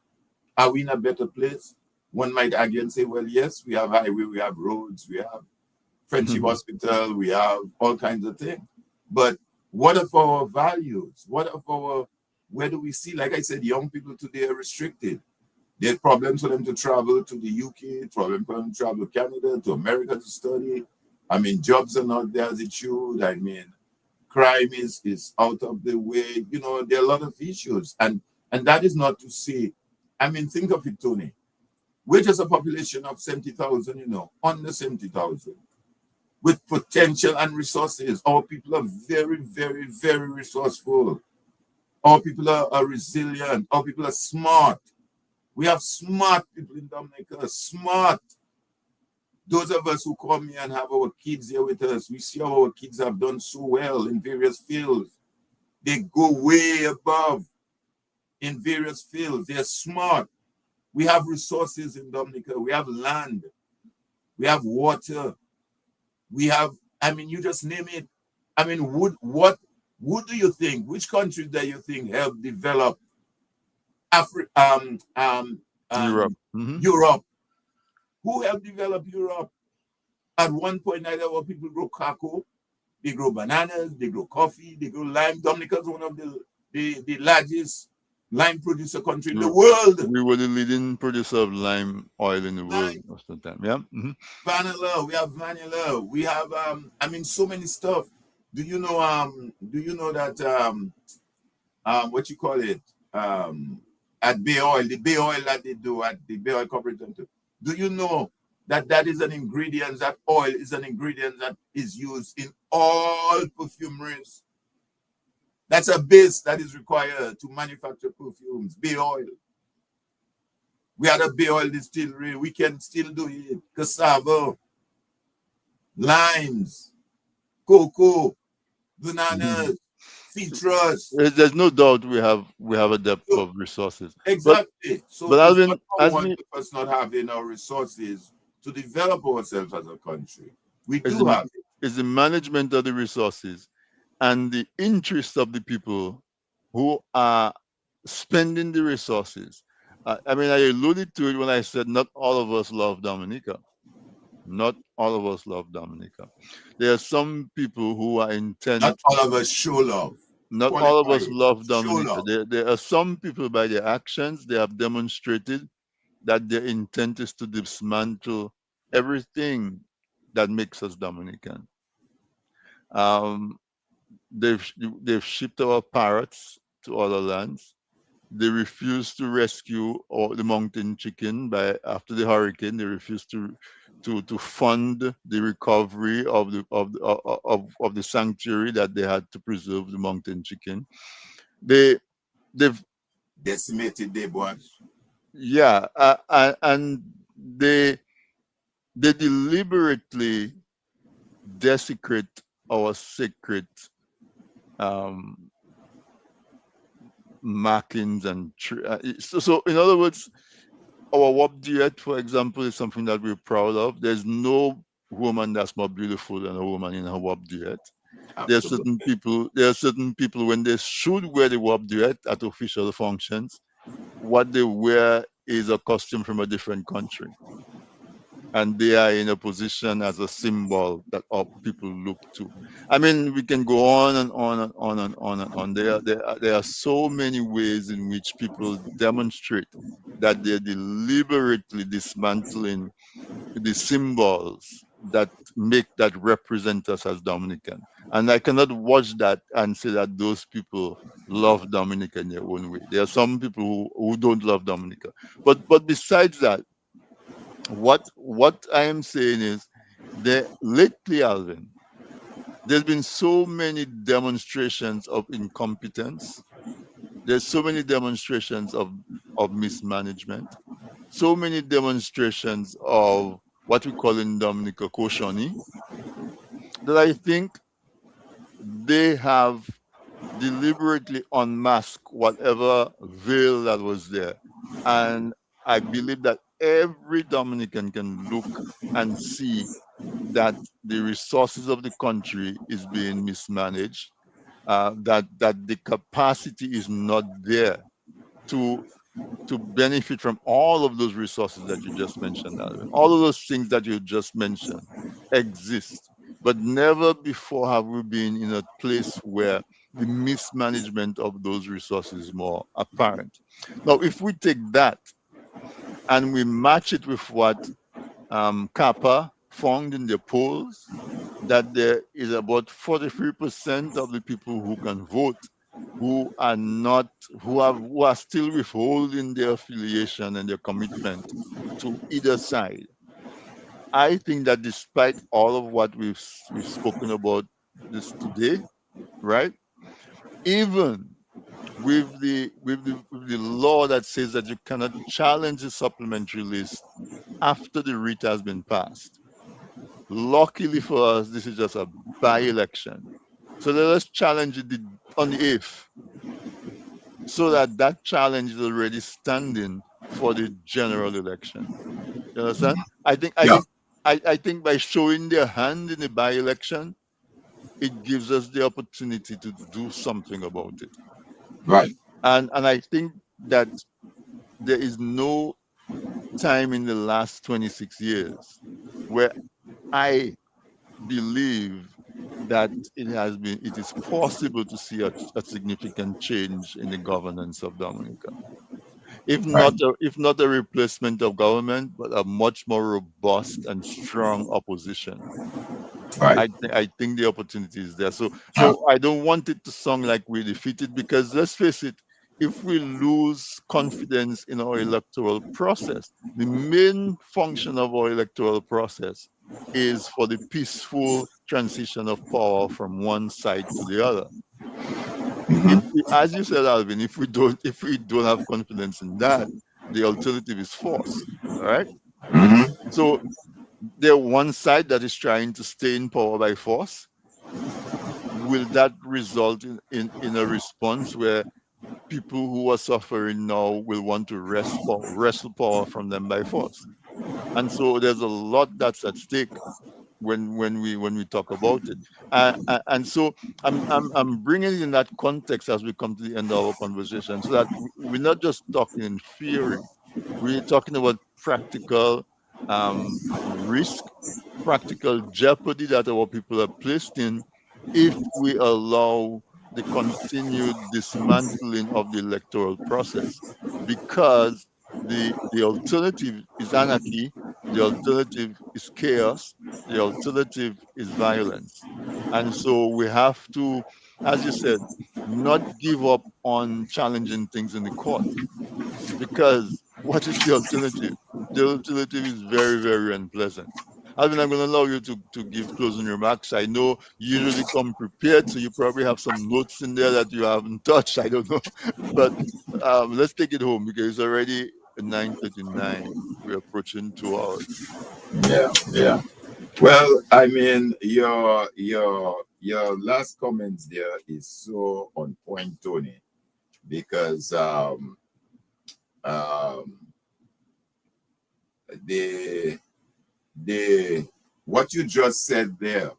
Are we in a better place? One might argue and say, well, yes, we have highway, we have roads, we have Friendship Hospital, we have all kinds of things. But what of our values? What of our, where do we see, like I said, young people today are restricted. There's problems for them to travel to the UK, problem for them to travel to Canada, to America to study. I mean, jobs are not there as it should. I mean, crime is out of the way. You know, there are a lot of issues. And that is not to say, I mean, think of it, Tony. We're just a population of 70,000, you know, under 70,000, with potential and resources. Our people are very, very, very resourceful. Our people are resilient. Our people are smart. We have smart people in Dominica, smart. Those of us who come here and have our kids here with us, we see how our kids have done so well in various fields. They go way above in various fields. They're smart. We have resources in Dominica. We have land. We have water. We have, I mean, you just name it. I mean, what do you think? Which countries do you think help develop Europe. Europe? Who helped develop Europe? At one point, either our people grow cocoa, they grow bananas, they grow coffee, they grow lime. Dominica is one of the largest lime producer country in the world. We were the leading producer of lime oil in the world Lime, most of the time. Yeah. vanilla, we have vanilla, we have I mean so many stuff. Do you know that what you call it? At Bay Oil, the Bay Oil that they do at the Bay Oil Corporate Center. Do you know that is an ingredient, that oil is an ingredient that is used in all perfumeries? That's a base that is required to manufacture perfumes, Bay Oil. We had a Bay Oil distillery. We can still do it. Cassava, limes, cocoa, bananas, citrus. There's no doubt we have a depth So, of resources. exactly. So But it's not Alvin, for one of us not having our resources to develop ourselves as a country. We is do have it. the management of the resources and the interest of the people who are spending the resources. I mean, I alluded to it when I said not all of us love Dominica. Not all of us love Dominica. There are some people who are Not intent. all of us show love. Not all of qualify us it, love show Dominica. love. There are some people by their actions, they have demonstrated that their intent is to dismantle everything that makes us Dominican. Um, they've they've shipped our parrots to other lands. They refuse to rescue all the mountain chicken by after the hurricane. They refuse to fund the recovery of the sanctuary that they had to preserve the mountain chicken. They they've Decimated the bush. yeah and they deliberately desecrate our sacred um, markings and so in other words, our WAP duet, for example, is something that we're proud of. There's no woman that's more beautiful than a woman in a WAP duet. Absolutely. There are certain people when they should wear the WAP duet at official functions, what they wear is a costume from a different country. And they are in a position as a symbol that all people look to. I mean, we can go on and on and on and on and on. There are so many ways in which people demonstrate that they're deliberately dismantling the symbols that represent us as Dominican. And I cannot watch that and say that those people love Dominica in their own way. There are some people who don't love Dominica. But besides that, what I am saying is that lately, Alvin, there's been so many demonstrations of incompetence. There's so many demonstrations of mismanagement, so many demonstrations of what we call in Dominica koshoni, that I think they have deliberately unmasked whatever veil that was there. And I believe that every Dominican can look and see that the resources of the country is being mismanaged, that the capacity is not there to to benefit from all of those resources that you just mentioned, Alvin. All of those things that you just mentioned exist. But never before have we been in a place where the mismanagement of those resources is more apparent. Now, if we take that and we match it with what Kappa found in the polls, that there is about 43% of the people who can vote who are not who are still withholding their affiliation and their commitment to either side. I think that despite all of what we've spoken about this today, right? Even with the law that says that you cannot challenge the supplementary list after the writ has been passed. Luckily for us, this is just a by-election. So let us challenge it on the 8th so that that challenge is already standing for the general election. You understand? Yeah, I think by showing their hand in the by-election, it gives us the opportunity to do something about it. right. And I think that there is no time in the last 26 years where I believe that it is possible to see a significant change in the governance of Dominica. Right. If not a replacement of government, but a much more robust and strong opposition. Right. I think the opportunity is there. Yeah. So I don't want it to sound like we're defeated, because let's face it, if we lose confidence in our electoral process, the main function of our electoral process is for the peaceful transition of power from one side to the other. If Mm-hmm. we, as you said, Alvin, if we don't have confidence in that, the alternative is force. All right. Mm-hmm. So there one side that is trying to stay in power by force. Will that result in a response where people who are suffering now will want to wrestle power from them by force? And so there's a lot that's at stake when we talk about it. And so I'm bringing it in that context as we come to the end of our conversation, so that we're not just talking in theory. We're talking about practical risk, practical jeopardy that our people are placed in if we allow the continued dismantling of the electoral process, because the alternative is anarchy, the alternative is chaos, the alternative is violence. And so we have to, as you said, not give up on challenging things in the court, because what is the alternative? The alternative is very, very unpleasant. Alvin, I'm going to allow you to give closing remarks. I know you usually come prepared, so you probably have some notes in there that you haven't touched. I don't know. But let's take it home, because it's already 9:39. We're approaching 2 hours. Yeah, yeah. Well, I mean, your last comments there is so on point, Tony, because um, the the what you just said there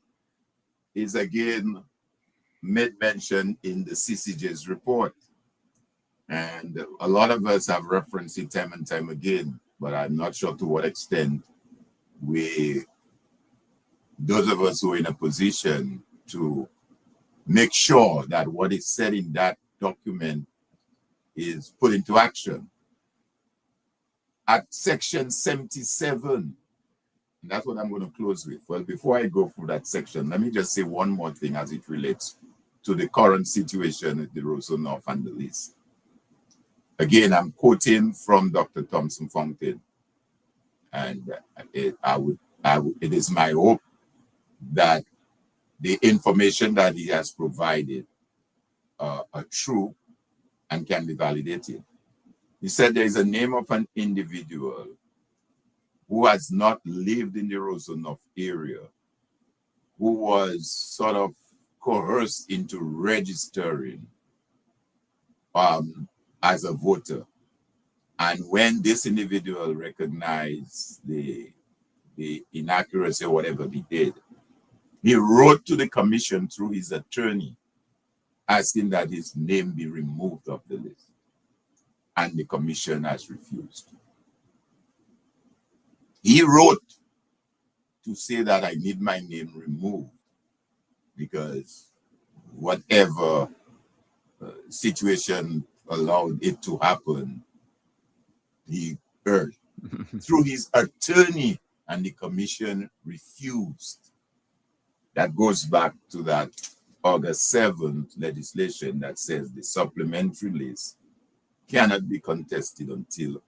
is again made mention in the CCJ's report, and a lot of us have referenced it time and time again. But I'm not sure to what extent we, those of us who are in a position to make sure that what is said in that document is put into action. At section 77, and that's what I'm going to close with. Well, before I go through that section, let me just say one more thing as it relates to the current situation at the Roseau North and the list. Again, I'm quoting from Dr. Thompson Fountain, and it is my hope that the information that he has provided are true and can be validated. He said there is a name of an individual who has not lived in the Roseau North area, who was sort of coerced into registering as a voter. And when this individual recognized the inaccuracy or whatever he did, he wrote to the commission through his attorney asking that his name be removed off the list. And the commission has refused. He wrote to say that I need my name removed because whatever situation allowed it to happen, he heard through his attorney, and the commission refused. That goes back to that August 7th legislation that says the supplementary list cannot be contested until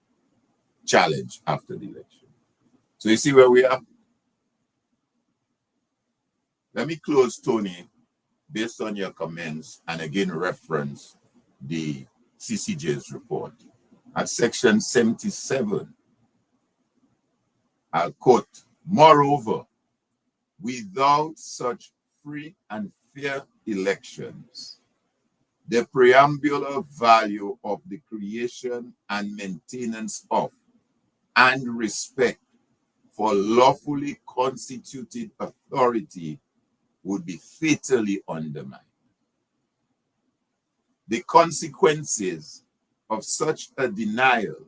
challenged after the election. So you see where we are? Let me close, Tony, based on your comments, and again reference the CCJ's report. At section 77, I'll quote, "Moreover, without such free and fair elections, the preambular value of the creation and maintenance of and respect for lawfully constituted authority would be fatally undermined. The consequences of such a denial,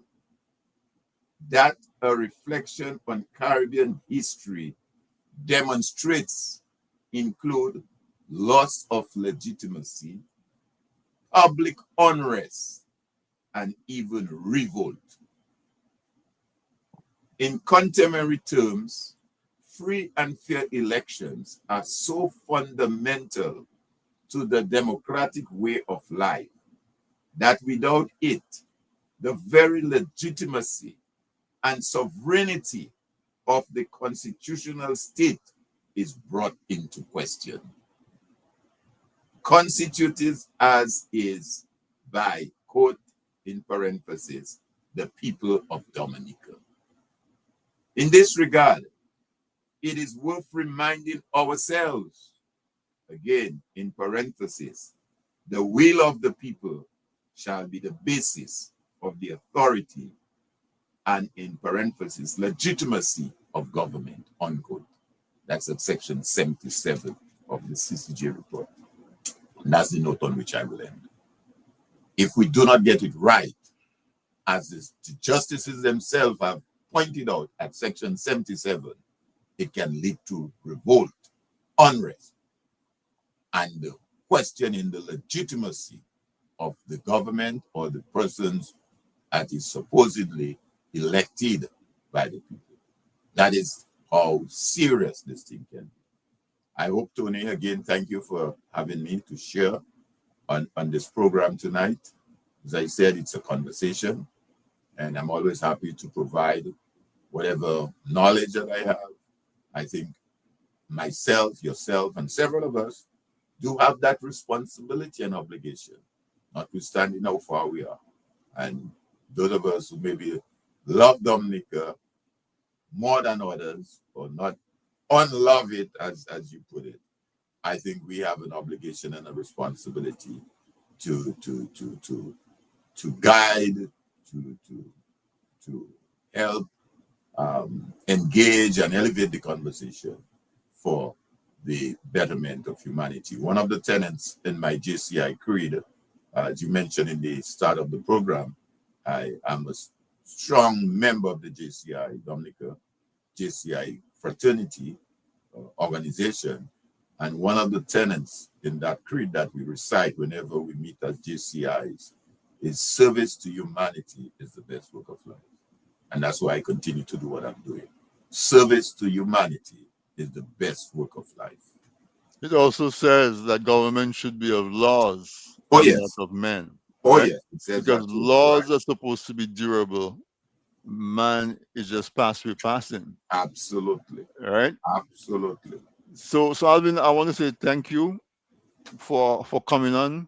that a reflection on Caribbean history demonstrates, include loss of legitimacy, public unrest, and even revolt. In contemporary terms, free and fair elections are so fundamental to the democratic way of life that without it, the very legitimacy and sovereignty of the constitutional state is brought into question. Constituted as is by, quote, in parentheses, the people of Dominica. In this regard, it is worth reminding ourselves, again, in parentheses, the will of the people shall be the basis of the authority and, in parentheses, legitimacy of government, unquote. That's at section 77 of the CCJ report. And that's the note on which I will end. If we do not get it right, as the justices themselves have pointed out at section 77, it can lead to revolt, unrest. And questioning the legitimacy of the government or the persons that is supposedly elected by the people. That is how serious this thing can be. I hope, Tony, again, thank you for having me to share on this program tonight. As I said, it's a conversation, and I'm always happy to provide whatever knowledge that I have. I think myself, yourself, and several of us do have that responsibility and obligation, notwithstanding how far we are. And those of us who maybe love Dominica more than others, or not unlove it, as you put it, I think we have an obligation and a responsibility to guide, to help engage and elevate the conversation for the betterment of humanity. One of the tenets in my JCI creed, as you mentioned in the start of the program, I am a strong member of the JCI, Dominica JCI fraternity organization. And one of the tenets in that creed that we recite whenever we meet as JCIs is service to humanity is the best work of life. And that's why I continue to do what I'm doing. Service to humanity is the best work of life. It also says that government should be of laws Oh, and not yes. of men, Oh, right? yes. It says Because that too. Right. laws are supposed to be durable. Man is just pass with passing, Absolutely. right? Absolutely. So Alvin, I want to say thank you for coming on.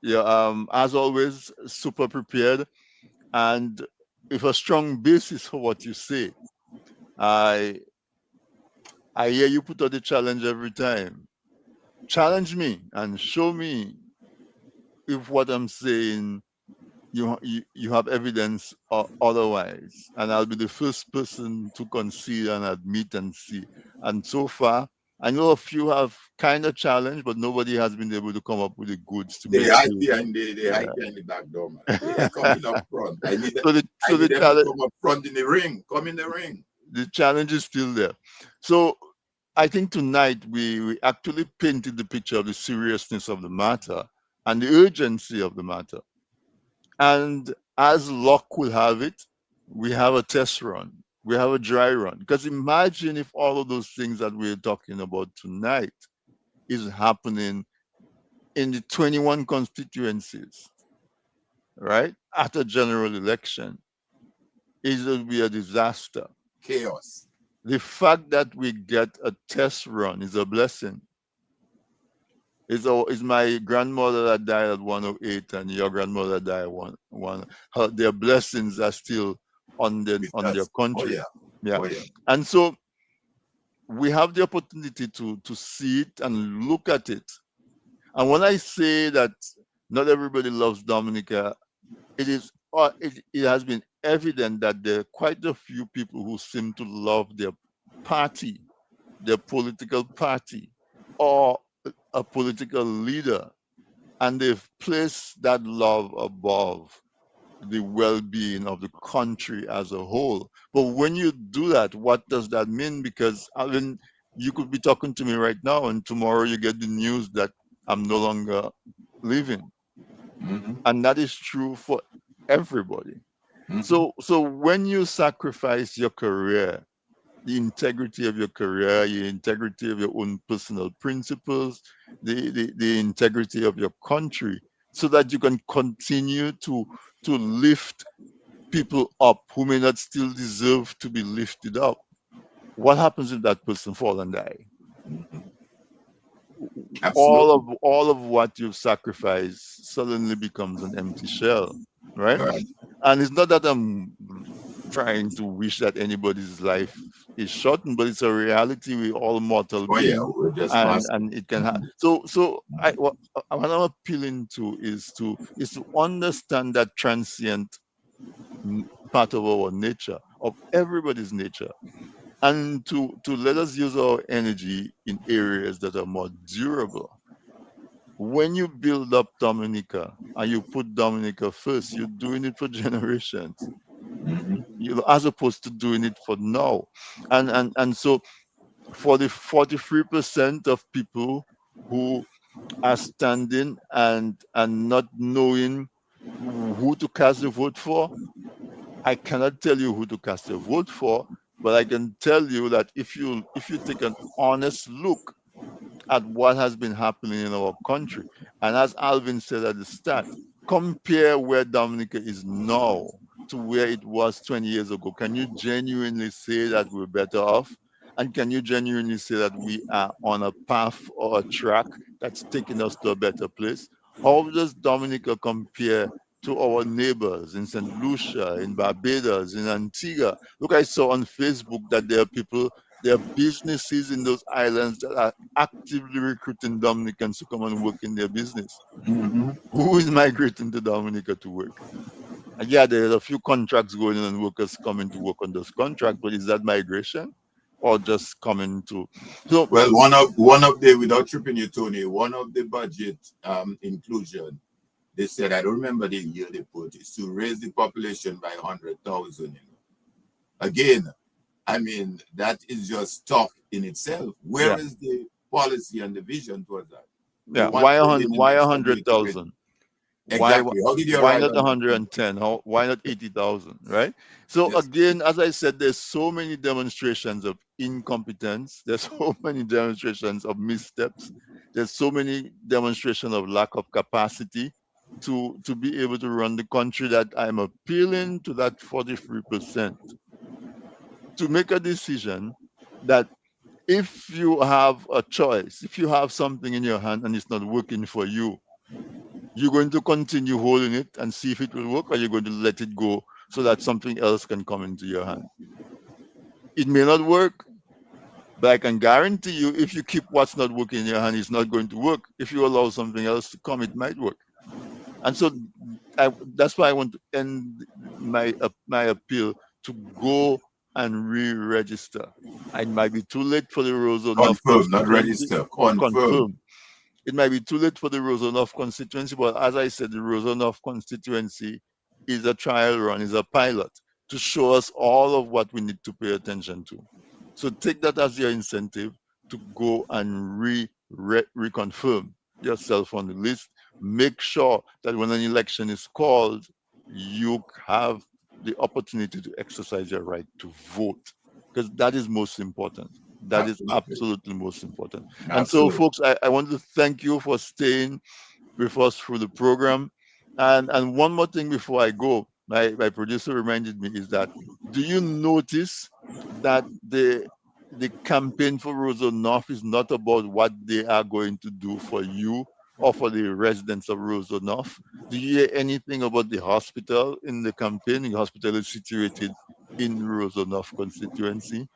Yeah, as always, super prepared and with a strong basis for what you say. I I hear you put out the challenge every time. Challenge me and show me if what I'm saying you have evidence or otherwise, and I'll be the first person to concede and admit and see. And so far, I know a few have kind of challenged, but nobody has been able to come up with the goods to They make hide you. behind they hide behind the back door, man. They ain't coming up front. I So need them to come up front in the ring. Come in the ring. the challenge is still there. So I think tonight we actually painted the picture of the seriousness of the matter and the urgency of the matter. And as luck will have it, we have a test run, we have a dry run. Because imagine if all of those things that we're talking about tonight is happening in the 21 constituencies, right? At a general election, it will be a disaster. Chaos. The fact that we get a test run is a blessing. Is my grandmother that died at 108 and your grandmother died at one. Their blessings are still With on their us. Oh country. yeah. Yeah. Oh yeah. And so we have the opportunity to see it and look at it. And when I say that not everybody loves Dominica, it has been evident that there are quite a few people who seem to love their party, their political party, or a political leader, and they've placed that love above the well-being of the country as a whole. But when you do that, what does that mean? Because I mean, you could be talking to me right now, and tomorrow you get the news that I'm no longer living, Mm-hmm. and that is true for everybody. Mm-hmm. So when you sacrifice your career, the integrity of your career, the integrity of your own personal principles, the integrity of your country, so that you can continue to lift people up who may not still deserve to be lifted up. What happens if that person fall and die? Mm-hmm. Absolutely. All of what you've sacrificed suddenly becomes an empty shell, right? Right. And it's not that I'm trying to wish that anybody's life is shortened, but it's a reality. We all mortal Oh yeah. beings, We're just passing. and it can Mm-hmm. happen. So what I'm appealing to is to understand that transient part of our nature, of everybody's nature, and to let us use our energy in areas that are more durable. When you build up Dominica and you put Dominica first, you're doing it for generations, Mm-hmm. as opposed to doing it for now. And so for the 43% of people who are standing and not knowing who to cast the vote for. I cannot tell you who to cast your vote for, but I can tell you that if you take an honest look at what has been happening in our country, and as Alvin said at the start, compare where Dominica is now to where it was 20 years ago. Can you genuinely say that we're better off? And can you genuinely say that we are on a path or a track that's taking us to a better place? How does Dominica compare to our neighbors in St. Lucia, in Barbados, in Antigua? Look, I saw on Facebook that there are businesses in those islands that are actively recruiting Dominicans to come and work in their business. Hmm. Who is migrating to Dominica to work? And yeah, there's a few contracts going on and workers coming to work on those contracts, but is that migration or just coming to? So Well, one of the, without tripping you, Tony, one of the budget inclusion, they said, I don't remember the year they put, is to raise the population by 100,000. Again, I mean, that is just talk in itself. Where yeah, is the policy and the vision towards that? You yeah. want only in the Why a next hundred administration. thousand? Why Exactly. How did you why arrive not on that number? 110? Why not 80,000? Right. So Yes. again, as I said, there's so many demonstrations of incompetence. There's so many demonstrations of missteps. There's so many demonstrations of lack of capacity to be able to run the country that I'm appealing to that 43% to make a decision that if you have a choice, if you have something in your hand and it's not working for you, you're going to continue holding it and see if it will work, or you're going to let it go so that something else can come into your hand. It may not work, but I can guarantee you, if you keep what's not working in your hand, it's not going to work. If you allow something else to come, it might work. And so that's why I want to end my appeal to go and re-register. It might be too late for the Rosa North Confirm, not constituency. register. Confirm. Confirm. It might be too late for the Rosa North constituency, but as I said, the Rosa North constituency is a trial run, is a pilot to show us all of what we need to pay attention to. So take that as your incentive to go and reconfirm yourself on the list. Make sure that when an election is called, you have the opportunity to exercise your right to vote, because that is most important. That is Absolutely. absolutely most important. And so, Absolutely. folks, I want to thank you for staying with us through the program. And one more thing before I go, my producer reminded me is that, do you notice that the campaign for Roseau North is not about what they are going to do for you or for the residents of Roseau North? Do you hear anything about the hospital in the campaign? The hospital is situated in Roseau North constituency.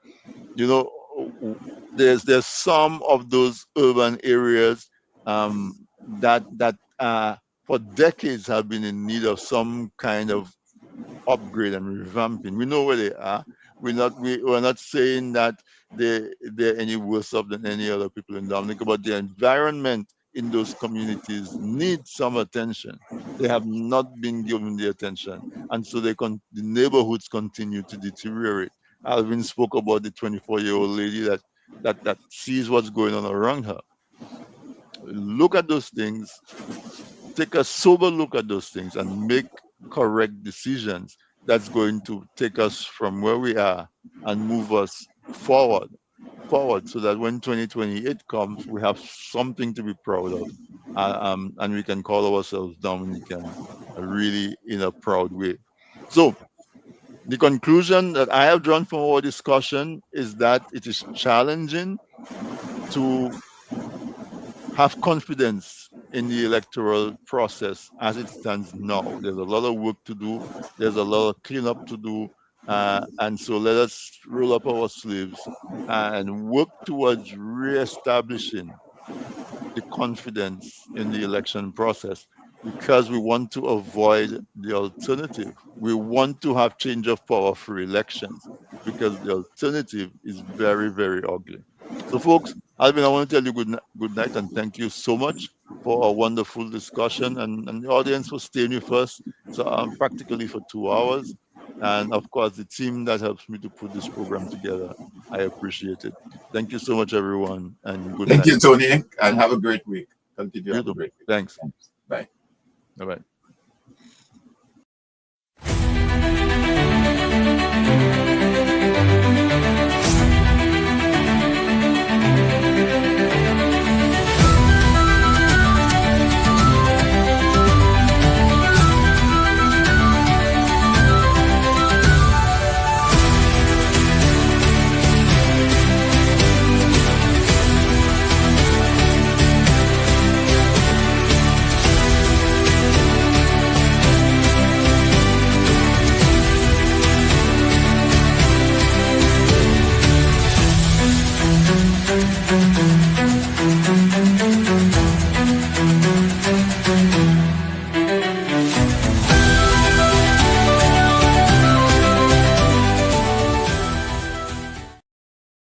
You know, there's some of those urban areas that for decades have been in need of some kind of upgrade and revamping. We know where they are. We're not saying that they're any worse off than any other people in Dominica, but the environment in those communities needs some attention. They have not been given the attention, and so the neighborhoods continue to deteriorate. Alvin spoke about the 24-year-old lady that sees what's going on around her. Look at those things, take a sober look at those things and make correct decisions that's going to take us from where we are and move us forward so that when 2028 comes, we have something to be proud of, and we can call ourselves Dominican really in a proud way. So the conclusion that I have drawn from our discussion is that it is challenging to have confidence in the electoral process as it stands now. There's a lot of work to do. There's a lot of cleanup to do. And so let us roll up our sleeves and work towards reestablishing the confidence in the election process, because we want to avoid the alternative. We want to have change of power for elections, because the alternative is very, very ugly. So, folks, Alvin, I want to tell you good night and thank you so much for a wonderful discussion, and the audience for staying with us. So, practically for 2 hours. And of course, the team that helps me to put this program together, I appreciate it. Thank you so much, everyone, and good Thank night. you, Tony, and have a great week. Continue. You Have a too. great day. Thanks. Thanks. Bye. Bye bye.